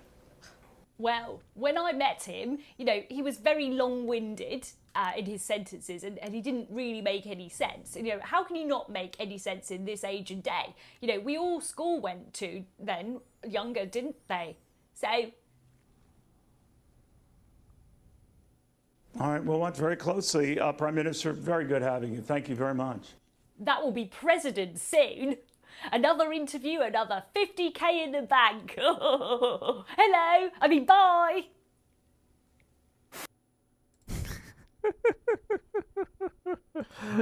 Well, when I met him, he was very long-winded in his sentences, and he didn't really make any sense. How can you not make any sense in this age and day? We all school went to then, younger, didn't they? So... All right, we'll watch very closely. Prime Minister, very good having you. Thank you very much. That will be president soon. Another interview, another 50k in the bank. Hello, bye.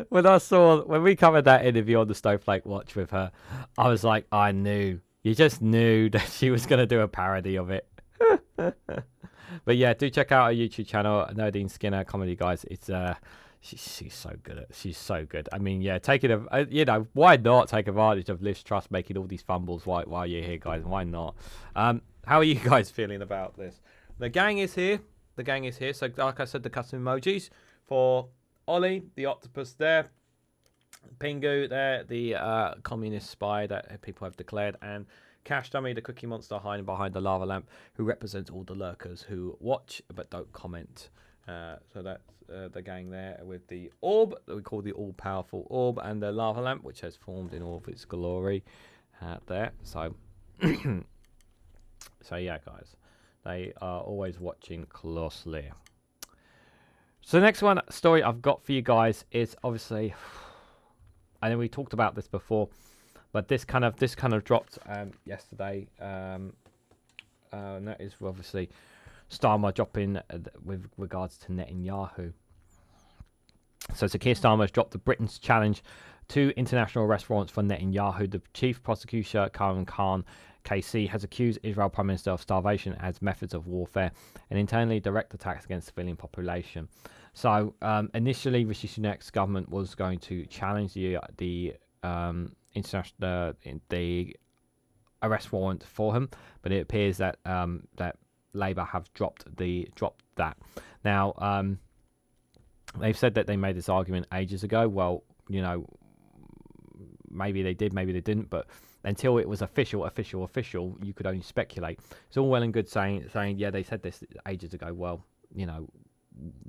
When we covered that interview on the Snowflake Watch with her, I was like, you just knew that she was going to do a parody of it. But yeah, do check out our YouTube channel, Nadine Skinner Comedy, guys. It's she's so good she's so good. I mean, yeah, why not take advantage of Liz Truss making all these fumbles while you're here, guys? Why not? How are you guys feeling about this? The gang is here. So like I said, the custom emojis for Ollie, the octopus there, Pingu there, the communist spy that people have declared, and Cash Dummy, the cookie monster hiding behind the lava lamp, who represents all the lurkers who watch but don't comment. So that's the gang there with the orb that we call the all-powerful orb, and the lava lamp, which has formed in all of its glory there. So, so yeah, guys, they are always watching closely. So the next story I've got for you guys is obviously, I know we talked about this before, but this kind of dropped yesterday. And that is obviously Starmer dropping with regards to Netanyahu. So Keir Starmer has dropped Britain's challenge to international arrest warrants for Netanyahu. The chief prosecutor, Karen Khan, KC, has accused Israel Prime Minister of starvation as methods of warfare and internally direct attacks against the civilian population. So initially, Rishi Sunak's government was going to challenge the international the arrest warrant for him, but it appears that that Labour have dropped that. Now they've said that they made this argument ages ago. Well, maybe they did, maybe they didn't, but until it was official, you could only speculate. It's all well and good saying yeah, they said this ages ago. Well,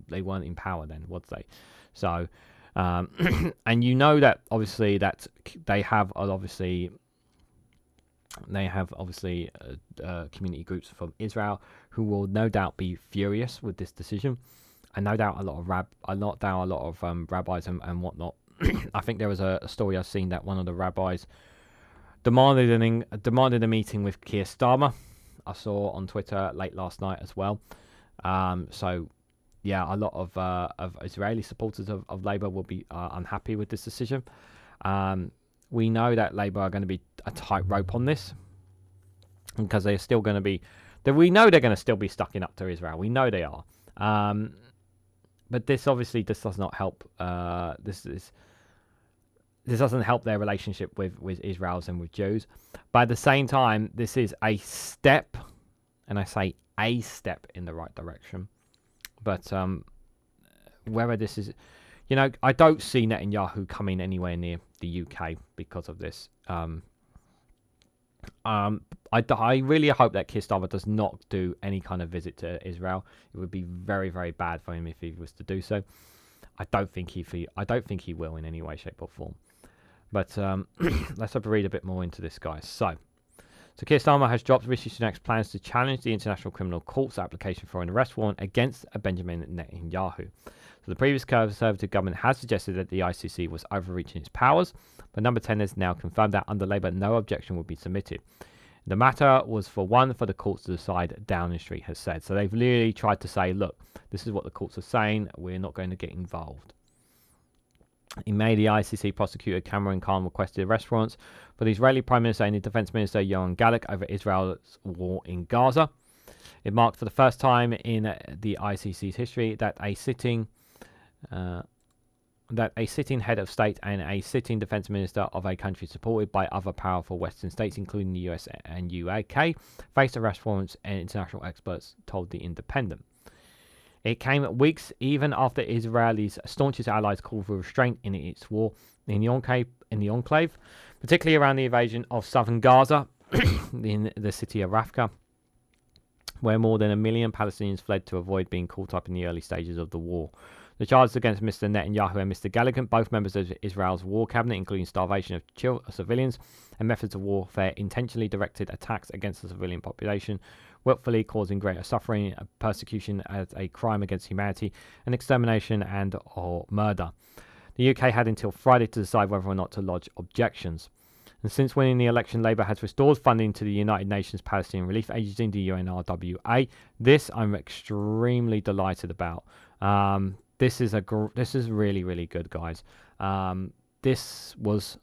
they weren't in power then, was they? So and that obviously that they have obviously community groups from Israel who will no doubt be furious with this decision, and no doubt a lot of rabbis and whatnot. I think there was a story I've seen that one of the rabbis demanded a meeting with Keir Starmer. I saw on Twitter late last night as well. So yeah, a lot of Israeli supporters of Labour will be unhappy with this decision. We know that Labour are going to be a tightrope on this because they're still going to be. We know they're going to still be stucking up to Israel. We know they are. But this obviously does not help. This doesn't help their relationship with Israelis and with Jews. But at the same time, this is a step, and I say a step in the right direction. But whether this is, I don't see Netanyahu coming anywhere near the UK because of this. I really hope that Keir Starmer does not do any kind of visit to Israel. It would be very, very bad for him if he was to do so. I don't think he will in any way, shape, or form. But let's have a read a bit more into this, guys. So Keir Starmer has dropped Rishi Sunak's plans to challenge the International Criminal Court's application for an arrest warrant against Benjamin Netanyahu. So the previous Conservative government has suggested that the ICC was overreaching its powers, but Number 10 has now confirmed that under Labour no objection would be submitted. The matter was for the courts to decide, Downing Street has said. So they've really tried to say, look, this is what the courts are saying, we're not going to get involved. In May, the ICC prosecutor Cameron Khan requested arrest warrants for the Israeli Prime Minister and the Defence Minister Yoav Gallant over Israel's war in Gaza. It marked for the first time in the ICC's history that a sitting that a sitting head of state and a sitting defense minister of a country supported by other powerful Western states, including the US and UK, faced arrest warrants, and international experts told The Independent. It came weeks even after Israel's staunchest allies called for restraint in its war in the enclave, particularly around the invasion of southern Gaza in the city of Rafah, where more than 1 million Palestinians fled to avoid being caught up in the early stages of the war. The charges against Mr. Netanyahu and Mr. Galligan, both members of Israel's war cabinet, including starvation of civilians and methods of warfare, intentionally directed attacks against the civilian population, willfully causing greater suffering, persecution as a crime against humanity, and extermination and or murder. The UK had until Friday to decide whether or not to lodge objections. And since winning the election, Labour has restored funding to the United Nations Palestinian Relief Agency, the UNRWA. This I'm extremely delighted about. This is really, really good, guys. This was...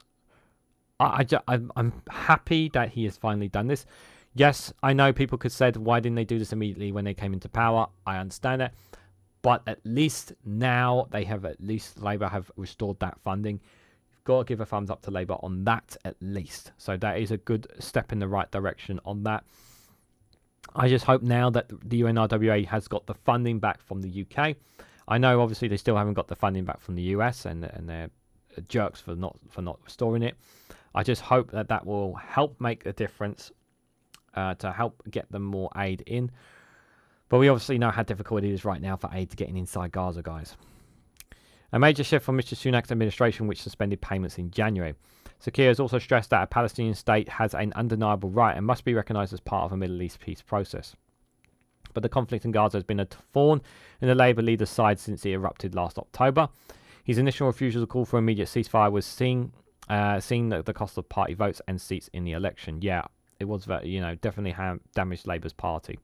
I'm happy that he has finally done this. Yes, I know people could say, why didn't they do this immediately when they came into power? I understand that. But at least now Labour have restored that funding. You've got to give a thumbs up to Labour on that at least. So that is a good step in the right direction on that. I just hope now that the UNRWA has got the funding back from the UK. I know obviously they still haven't got the funding back from the US, and they're jerks for not restoring it. I just hope that will help make a difference to help get them more aid in. But we obviously know how difficult it is right now for aid getting inside Gaza, guys. A major shift from Mr. Sunak's administration, which suspended payments in January. Sakir has also stressed that a Palestinian state has an undeniable right and must be recognised as part of a Middle East peace process. But the conflict in Gaza has been a thorn in the Labour leader's side since it erupted last October. His initial refusal to call for immediate ceasefire was seeing the cost of party votes and seats in the election. Yeah, it was definitely damaged Labour's party.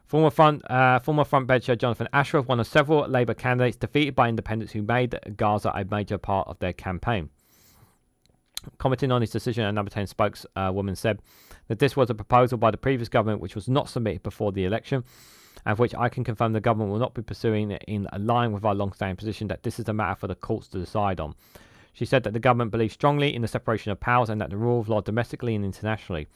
Former frontbencher Jonathan Ashworth, one of several Labour candidates defeated by independents who made Gaza a major part of their campaign. Commenting on his decision, a Number 10 spokeswoman said that this was a proposal by the previous government which was not submitted before the election, and which I can confirm the government will not be pursuing in line with our long-standing position that this is a matter for the courts to decide on. She said that the government believes strongly in the separation of powers and that the rule of law domestically and internationally.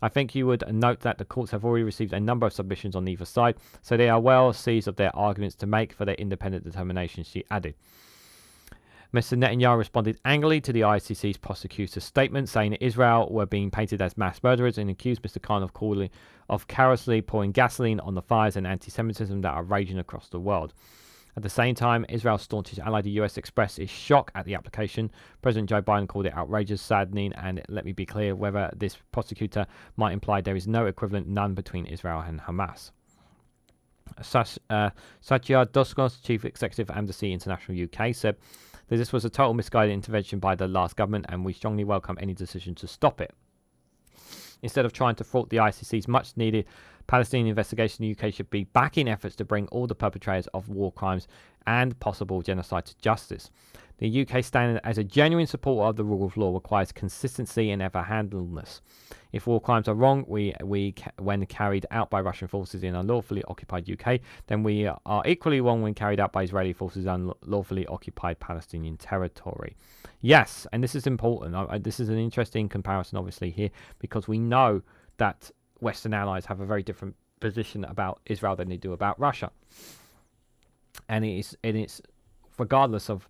I think you would note that the courts have already received a number of submissions on either side, so they are well seized of their arguments to make for their independent determination, she added. Mr. Netanyahu responded angrily to the ICC's prosecutor's statement, saying that Israel were being painted as mass murderers, and accused Mr. Khan of carelessly pouring gasoline on the fires and anti-Semitism that are raging across the world. At the same time, Israel's staunchest ally, the US, expressed its shock at the application. President Joe Biden called it outrageous, saddening, and let me be clear whether this prosecutor might imply there is no equivalent, none between Israel and Hamas. Satya Doskos, chief executive of Amnesty International UK, said that this was a total misguided intervention by the last government, and we strongly welcome any decision to stop it. Instead of trying to thwart the ICC's much-needed Palestinian investigation, the UK should be backing efforts to bring all the perpetrators of war crimes and possible genocide to justice. The UK standing as a genuine supporter of the rule of law requires consistency and ever-handedness. If war crimes are wrong when carried out by Russian forces in unlawfully occupied UK, then we are equally wrong when carried out by Israeli forces in unlawfully occupied Palestinian territory. Yes, and this is important. This is an interesting comparison, obviously, here, because we know that Western allies have a very different position about Israel than they do about Russia. And it's regardless of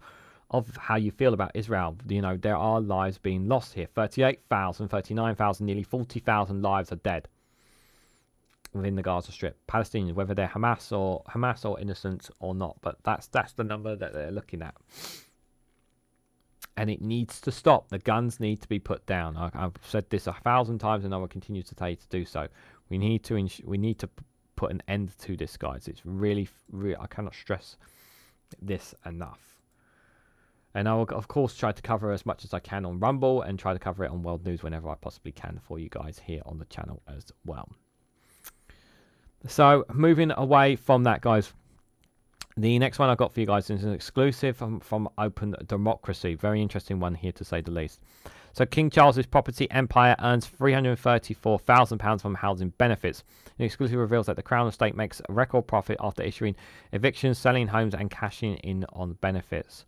how you feel about Israel, there are lives being lost here. 38,000, 39,000, nearly 40,000 lives are dead within the Gaza Strip. Palestinians, whether they're Hamas or innocent or not, but that's the number that they're looking at. And it needs to stop. The guns need to be put down. I've said this 1,000 times, and I will continue to tell you to do so. We need to put an end to this, guys. It's really, I cannot stress this enough. And I will, of course, try to cover as much as I can on Rumble and try to cover it on Worldnews whenever I possibly can for you guys here on the channel as well. So, moving away from that, guys, the next one I've got for you guys is an exclusive from Open Democracy. Very interesting one here, to say the least. So King Charles's property empire earns £334,000 from housing benefits. It exclusively reveals that the Crown Estate makes a record profit after issuing evictions, selling homes and cashing in on benefits.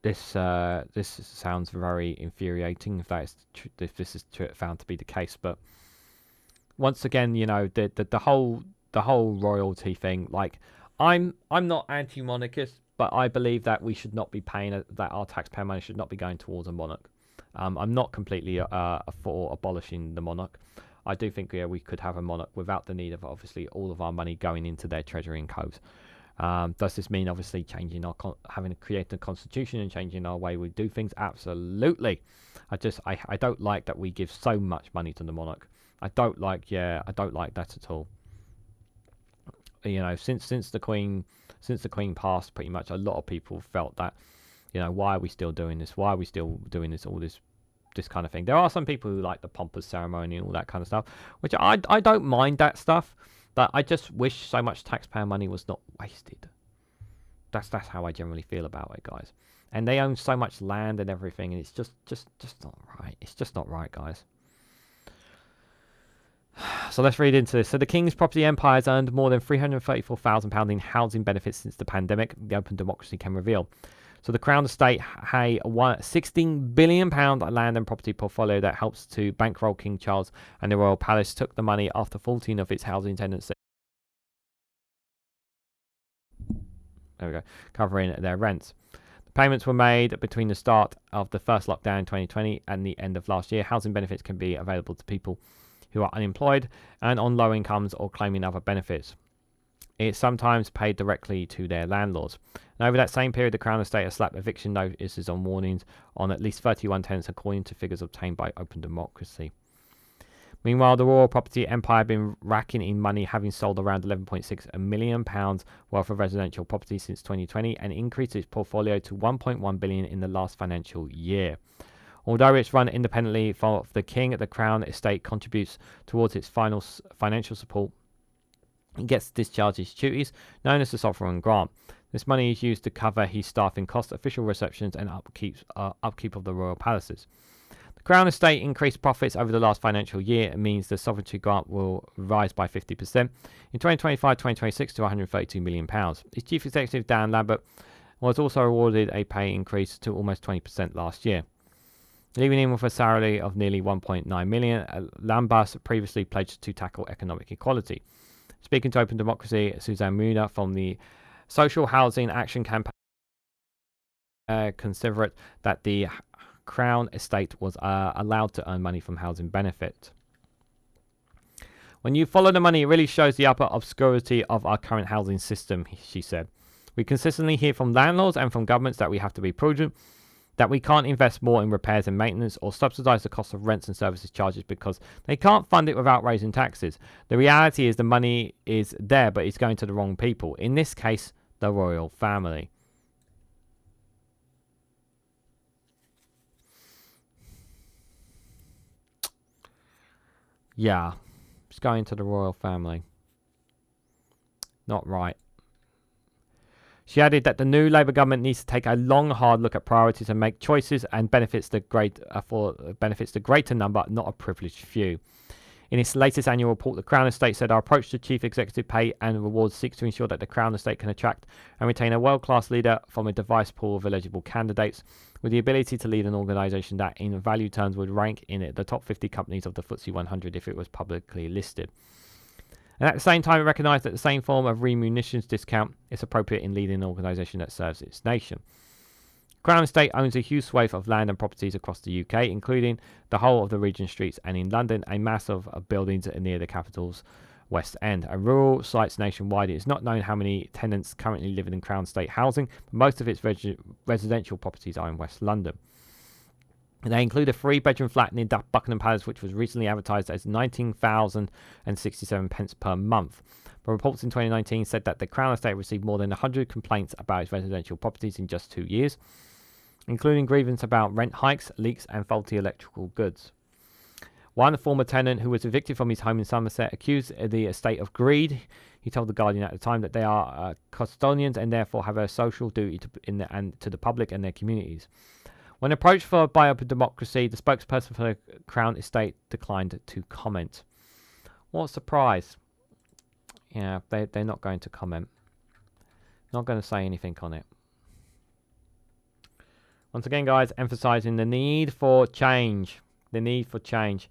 This sounds very infuriating if this is found to be the case. But once again, you know, the whole royalty thing. Like, I'm not anti-monarchist, but I believe that we should not be paying that our taxpayer money should not be going towards a monarch. I'm not completely for abolishing the monarch. I do think we could have a monarch without the need of obviously all of our money going into their treasury and coves. Does this mean obviously changing having to create a constitution and changing our way we do things? Absolutely. I don't like that we give so much money to the monarch. I don't like that at all. You know, since the Queen passed, pretty much a lot of people felt that, you know, why are we still doing this? Why are we still doing this? All this kind of thing. There are some people who like the pompous ceremony and all that kind of stuff, which I don't mind that stuff. But I just wish so much taxpayer money was not wasted. That's how I generally feel about it, guys. And they own so much land and everything, and it's just not right. It's just not right, guys. So let's read into this. So the King's property empire has earned more than £334,000 in housing benefits since the pandemic, the Open Democracy can reveal. So the Crown Estate has a £16 billion land and property portfolio that helps to bankroll King Charles, and the Royal Palace took the money after 14 of its housing tenants covering their rents. The payments were made between the start of the first lockdown in 2020 and the end of last year. Housing benefits can be available to people who are unemployed and on low incomes or claiming other benefits. It's sometimes paid directly to their landlords. And over that same period, the Crown Estate has slapped eviction notices on warnings on at least 31 tenants, according to figures obtained by Open Democracy. Meanwhile, the royal property empire had been racking in money, having sold around £11.6 million worth of residential property since 2020 and increased its portfolio to £1.1 billion in the last financial year. Although it's run independently from the King, the Crown Estate contributes towards its financial support. It gets discharged his duties, known as the Sovereign Grant. This money is used to cover his staffing costs, official receptions, and upkeep of the royal palaces. The Crown Estate increased profits over the last financial year. It means the sovereignty grant will rise by 50% in 2025-2026 to £132 million. Its chief executive, Dan Lambert, was also awarded a pay increase to almost 20% last year. Leaving him with a salary of nearly £1.9 million, Lambast previously pledged to tackle economic equality. Speaking to Open Democracy, Suzanne Muna from the Social Housing Action Campaign considered that the Crown Estate was allowed to earn money from housing benefit. When you follow the money, it really shows the upper obscurity of our current housing system, she said. We consistently hear from landlords and from governments that we have to be prudent, that we can't invest more in repairs and maintenance or subsidise the cost of rents and services charges because they can't fund it without raising taxes. The reality is the money is there, but it's going to the wrong people. In this case, the royal family. Yeah, it's going to the royal family. Not right. She added that the new Labour government needs to take a long, hard look at priorities and make choices and benefits the greater number, not a privileged few. In its latest annual report, the Crown Estate said our approach to chief executive pay and rewards seeks to ensure that the Crown Estate can attract and retain a world-class leader from a diverse pool of eligible candidates with the ability to lead an organisation that, in value terms, would rank in the top 50 companies of the FTSE 100 if it was publicly listed. And at the same time, it recognised that the same form of remunerations discount is appropriate in leading an organisation that serves its nation. Crown Estate owns a huge swathe of land and properties across the UK, including the whole of the Regent Streets and in London, a mass of buildings near the capital's West End. And rural sites nationwide, it is not known how many tenants currently live in Crown Estate housing, but most of its residential properties are in West London. And they include a 3-bedroom flat near Buckingham Palace, which was recently advertised as £19,067 per month. But reports in 2019 said that the Crown Estate received more than 100 complaints about its residential properties in just 2 years, including grievance about rent hikes, leaks, and faulty electrical goods. One former tenant who was evicted from his home in Somerset accused the estate of greed. He told The Guardian at the time that they are custodians and therefore have a social duty to the public and their communities. When approached for biodemocracy, the spokesperson for the Crown Estate declined to comment. What a surprise. Yeah, they're not going to comment. Not going to say anything on it. Once again, guys, emphasizing the need for change. The need for change.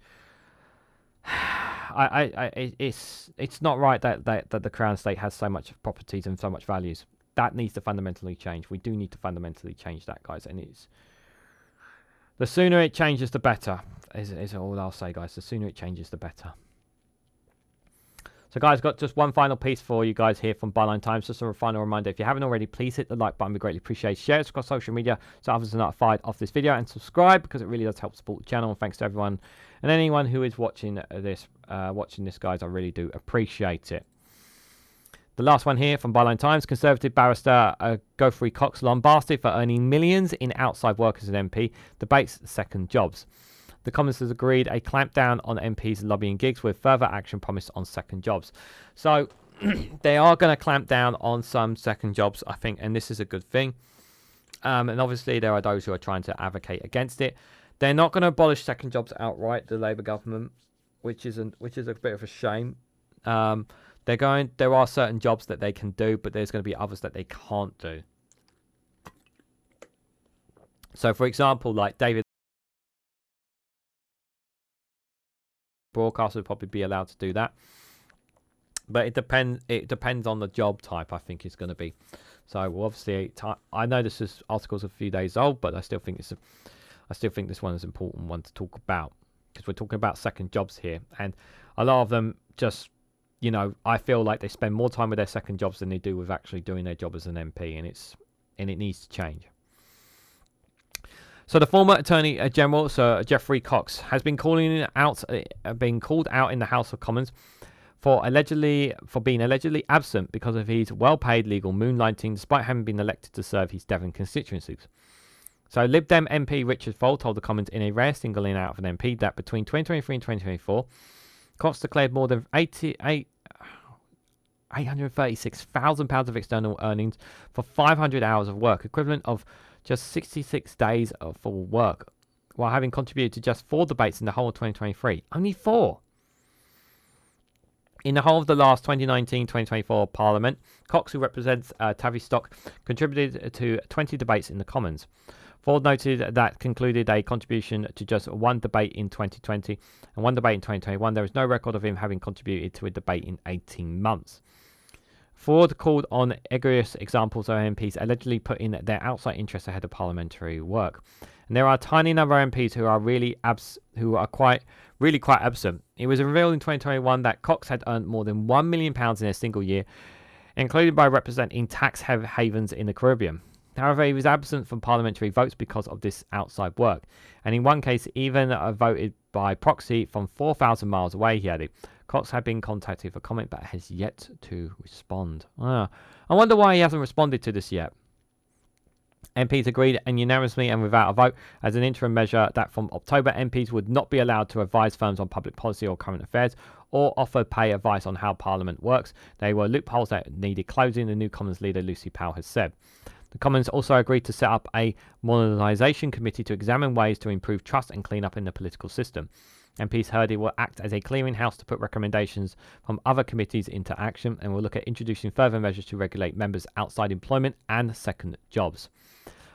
It's not right that the Crown Estate has so much properties and so much values. That needs to fundamentally change. We do need to fundamentally change that, guys. And it's the sooner it changes, the better. Is all I'll say, guys. The sooner it changes, the better. So, guys, got just one final piece for you guys here from Byline Times. Just a final reminder, if you haven't already, please hit the like button. We greatly appreciate it. Share it across social media so others are notified of this video. And subscribe because it really does help support the channel. And thanks to everyone and anyone who is watching this, guys. I really do appreciate it. The last one here from Byline Times. Conservative barrister Geoffrey Lambasted for earning millions in outside work as an MP. Debates second jobs. The Commons has agreed a clampdown on MPs lobbying gigs with further action promised on second jobs. So they are going to clamp down on some second jobs, I think, and this is a good thing. And obviously there are those who are trying to advocate against it. They're not going to abolish second jobs outright, the Labour government, which is a bit of a shame. There are certain jobs that they can do, but there's going to be others that they can't do. So, for example, like David, broadcaster would probably be allowed to do that, but it depends on the job type. I think it's going to be. So, well, obviously, I know this article's a few days old, but I still think this one is an important one to talk about because we're talking about second jobs here, and a lot of them just, you know, I feel like they spend more time with their second jobs than they do with actually doing their job as an MP, and it needs to change. So the former Attorney General, Sir Geoffrey, has been called out in the House of Commons for being allegedly absent because of his well-paid legal moonlighting, despite having been elected to serve his Devon constituencies. So Lib Dem MP Richard Fuld told the Commons in a rare singling out of an MP that between 2023 and 2024, Cox declared more than £836,000 of external earnings for 500 hours of work, equivalent of just 66 days of full work, while having contributed to just 4 debates in the whole of 2023. Only 4. In the whole of the last 2019-2024 Parliament, Cox, who represents Tavistock, contributed to 20 debates in the Commons. Ford noted that concluded a contribution to just 1 debate in 2020 and 1 debate in 2021. There is no record of him having contributed to a debate in 18 months. Ford called on egregious examples of MPs allegedly putting their outside interests ahead of parliamentary work. And there are a tiny number of MPs who are quite absent. It was revealed in 2021 that Cox had earned more than £1 million in a single year, including by representing tax havens in the Caribbean. However, he was absent from parliamentary votes because of this outside work, and in one case even voted by proxy from 4,000 miles away, he added. Cox had been contacted for comment but has yet to respond. I wonder why he hasn't responded to this yet. MPs agreed and unanimously and without a vote as an interim measure that from October MPs would not be allowed to advise firms on public policy or current affairs or offer pay advice on how Parliament works. They were loopholes that needed closing, the new Commons leader Lucy Powell has said. The Commons also agreed to set up a modernisation committee to examine ways to improve trust and clean up in the political system. MPs heard it will act as a clearinghouse to put recommendations from other committees into action and will look at introducing further measures to regulate members' outside employment and second jobs.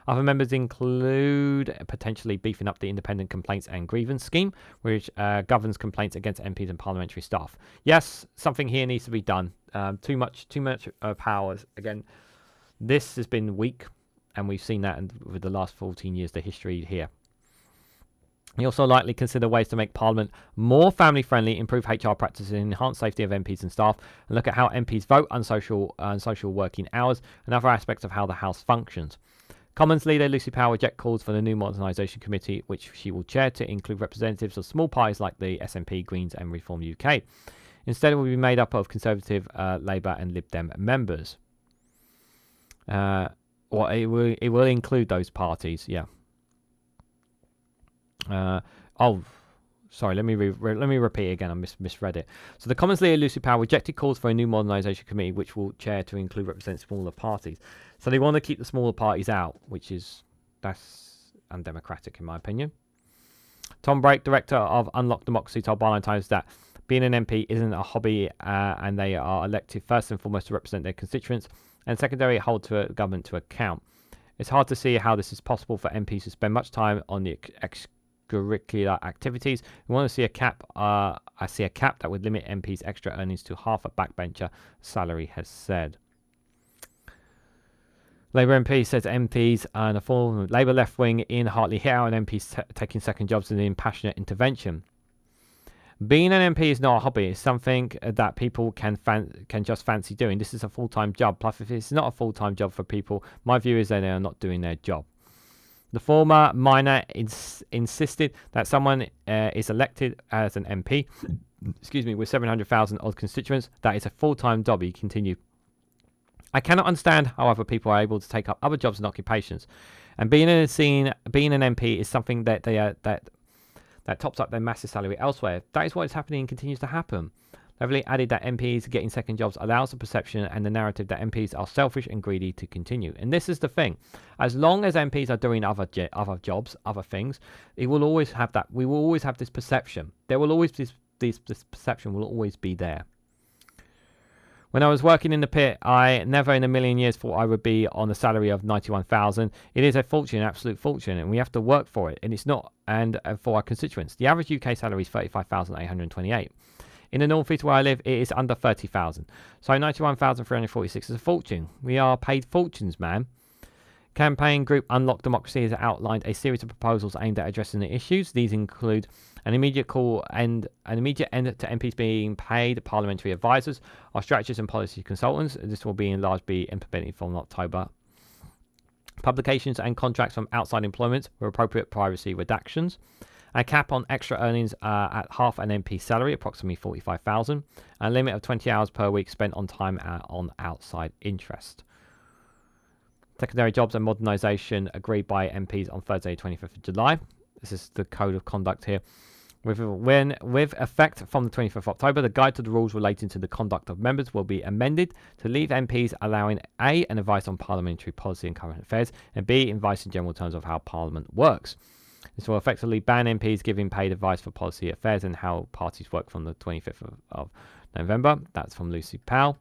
Other members include potentially beefing up the independent complaints and grievance scheme, which governs complaints against MPs and parliamentary staff. Yes, something here needs to be done. Too much powers. Again, this has been weak, and we've seen that with the last 14 years, the history here. He also likely consider ways to make Parliament more family-friendly, improve HR practices, enhance safety of MPs and staff, and look at how MPs vote on social working hours and other aspects of how the House functions. Commons leader Lucy Powell rejected calls for the new modernisation committee, which she will chair, to include representatives of small parties like the SNP, Greens and Reform UK. Instead, it will be made up of Conservative, Labour and Lib Dem members. It will include those parties, yeah. Sorry, let me repeat it again. I misread it. So the Commons leader Lucy Powell rejected calls for a new modernisation committee, which will chair to include represent smaller parties. So they want to keep the smaller parties out, that's undemocratic in my opinion. Tom Brake, director of Unlock Democracy, told Byline Times that being an MP isn't a hobby, and they are elected first and foremost to represent their constituents, and secondary hold to a government to account. It's hard to see how this is possible for MPs to spend much time on the extracurricular activities. We want to see a cap. I see a cap that would limit MPs' extra earnings to half a backbencher salary, has said. Labour MP says MPs and a former Labour left wing Ian Hartley hit out on MPs taking second jobs in impassionate intervention. Being an MP is not a hobby. It's something that people can just fancy doing. This is a full-time job. Plus, if it's not a full-time job for people, my view is that they are not doing their job. The former miner insisted that someone is elected as an MP, with 700,000 odd constituents. That is a full-time job, he continued. I cannot understand how other people are able to take up other jobs and occupations. And being an MP is something that that tops up their massive salary elsewhere. That is what is happening and continues to happen. Beverly added that MPs getting second jobs allows the perception and the narrative that MPs are selfish and greedy to continue. And this is the thing. As long as MPs are doing other jobs, other things, it will always have that. We will always have this perception. There will always be this perception will always be there. When I was working in the pit, I never in a million years thought I would be on a salary of 91,000. It is a fortune, an absolute fortune, and we have to work for it. And it's not, and for our constituents. The average UK salary is 35,828. In the North East where I live, it is under 30,000. So 91,346 is a fortune. We are paid fortunes, man. Campaign group Unlock Democracy has outlined a series of proposals aimed at addressing the issues. These include an immediate end to MPs being paid parliamentary advisors or strategists and policy consultants. This will be in large be implemented from October. Publications and contracts from outside employment with appropriate privacy redactions. A cap on extra earnings at half an MP salary, approximately 45,000. A limit of 20 hours per week spent on time on outside interest. Secondary jobs and modernisation agreed by MPs on Thursday, 25th of July. This is the code of conduct here. With effect from the 25th of October, the guide to the rules relating to the conduct of members will be amended to leave MPs allowing A, an advice on parliamentary policy and current affairs, and B, advice in general terms of how Parliament works. This will effectively ban MPs giving paid advice for policy affairs and how parties work from the 25th of November. That's from Lucy Powell.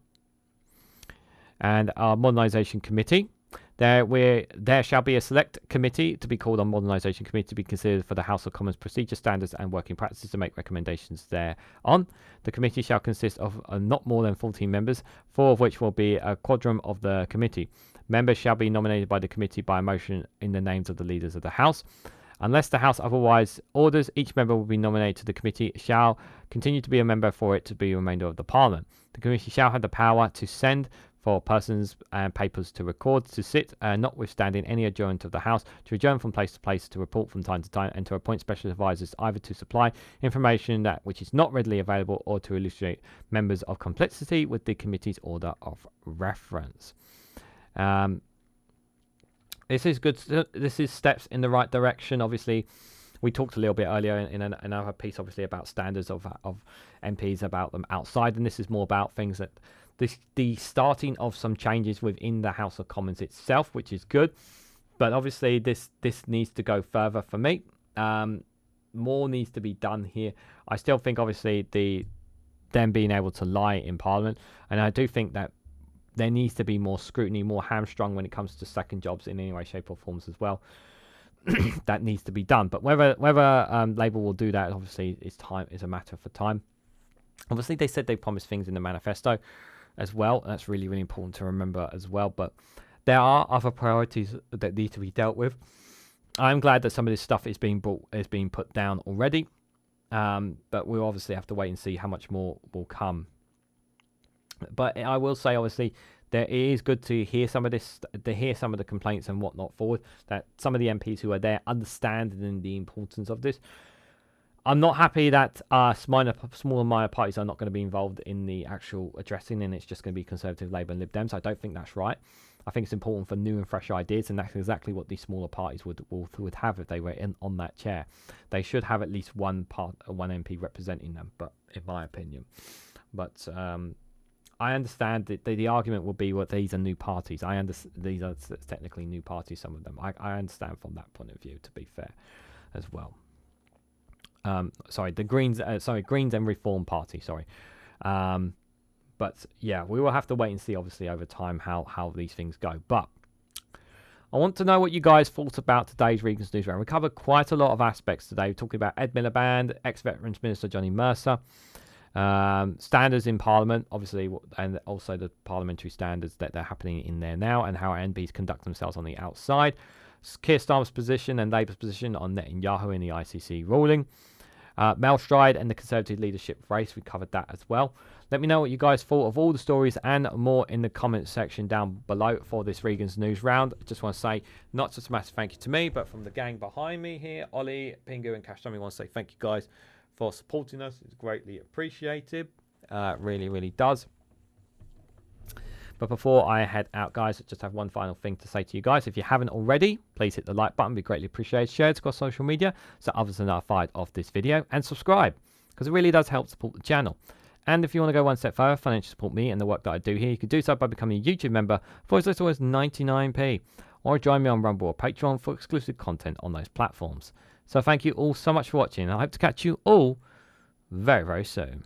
And our Modernisation Committee. There shall be a select committee to be called on Modernisation Committee to be considered for the House of Commons procedure standards and working practices to make recommendations thereon. The committee shall consist of not more than 14 members, 4 of which will be a quorum of the committee. Members shall be nominated by the committee by a motion in the names of the leaders of the House. Unless the House otherwise orders, each member will be nominated to the committee, shall continue to be a member for it to be a remainder of the Parliament. The committee shall have the power to send for persons and papers to record, to sit, notwithstanding any adjournment of the House, to adjourn from place to place, to report from time to time, and to appoint special advisors either to supply information that which is not readily available or to illustrate members of complicity with the committee's order of reference. This is good. This is steps in the right direction. Obviously, we talked a little bit earlier in another piece, obviously, about standards of MPs, about them outside, and this is more about things that the starting of some changes within the House of Commons itself, which is good. But obviously, this needs to go further for me. More needs to be done here. I still think, obviously, them being able to lie in Parliament, and I do think that there needs to be more scrutiny, more hamstrung when it comes to second jobs in any way, shape, or forms as well. That needs to be done. But whether Labour will do that, obviously, is a matter for time. Obviously, they said they promised things in the manifesto as well. That's really, really important to remember as well. But there are other priorities that need to be dealt with. I'm glad that some of this stuff is being put down already. But we'll obviously have to wait and see how much more will come. But I will say, obviously, it is good to hear some of this, to hear some of the complaints and whatnot forward, that some of the MPs who are there understand the importance of this. I'm not happy that smaller minor parties are not going to be involved in the actual addressing, and it's just going to be Conservative, Labour and Lib Dems. I don't think that's right. I think it's important for new and fresh ideas, and that's exactly what these smaller parties would have if they were on that chair. They should have at least one MP representing them, but in my opinion. But I understand that the argument would be, well, these are new parties. I understand these are technically new parties, some of them. I understand from that point of view, to be fair, as well. The Greens, Greens and Reform Party, sorry. But yeah, we will have to wait and see, obviously, over time how these things go. But I want to know what you guys thought about today's Regan's Newsround. We covered quite a lot of aspects today. We're talking about Ed Miliband, ex-Veterans Minister Johnny Mercer, standards in Parliament, obviously, and also the parliamentary standards that are happening in there now, and how MPs conduct themselves on the outside. Keir Starmer's position and Labour's position on Netanyahu in the ICC ruling. Mel Stride and the Conservative leadership race, we covered that as well. Let me know what you guys thought of all the stories and more in the comments section down below for this Regan's News Round. I just want to say, not just a massive thank you to me, but from the gang behind me here, Ollie, Pingu and Cash, I want to say thank you guys for supporting us. It's greatly appreciated. Really, really does. But before I head out, guys, I just have one final thing to say to you guys. If you haven't already, please hit the like button. It'd be greatly appreciated. Share it across social media so others are notified of this video. And subscribe, because it really does help support the channel. And if you want to go one step further, financially support me and the work that I do here, you can do so by becoming a YouTube member for as little as 99p. Or join me on Rumble or Patreon for exclusive content on those platforms. So thank you all so much for watching. And I hope to catch you all very, very soon.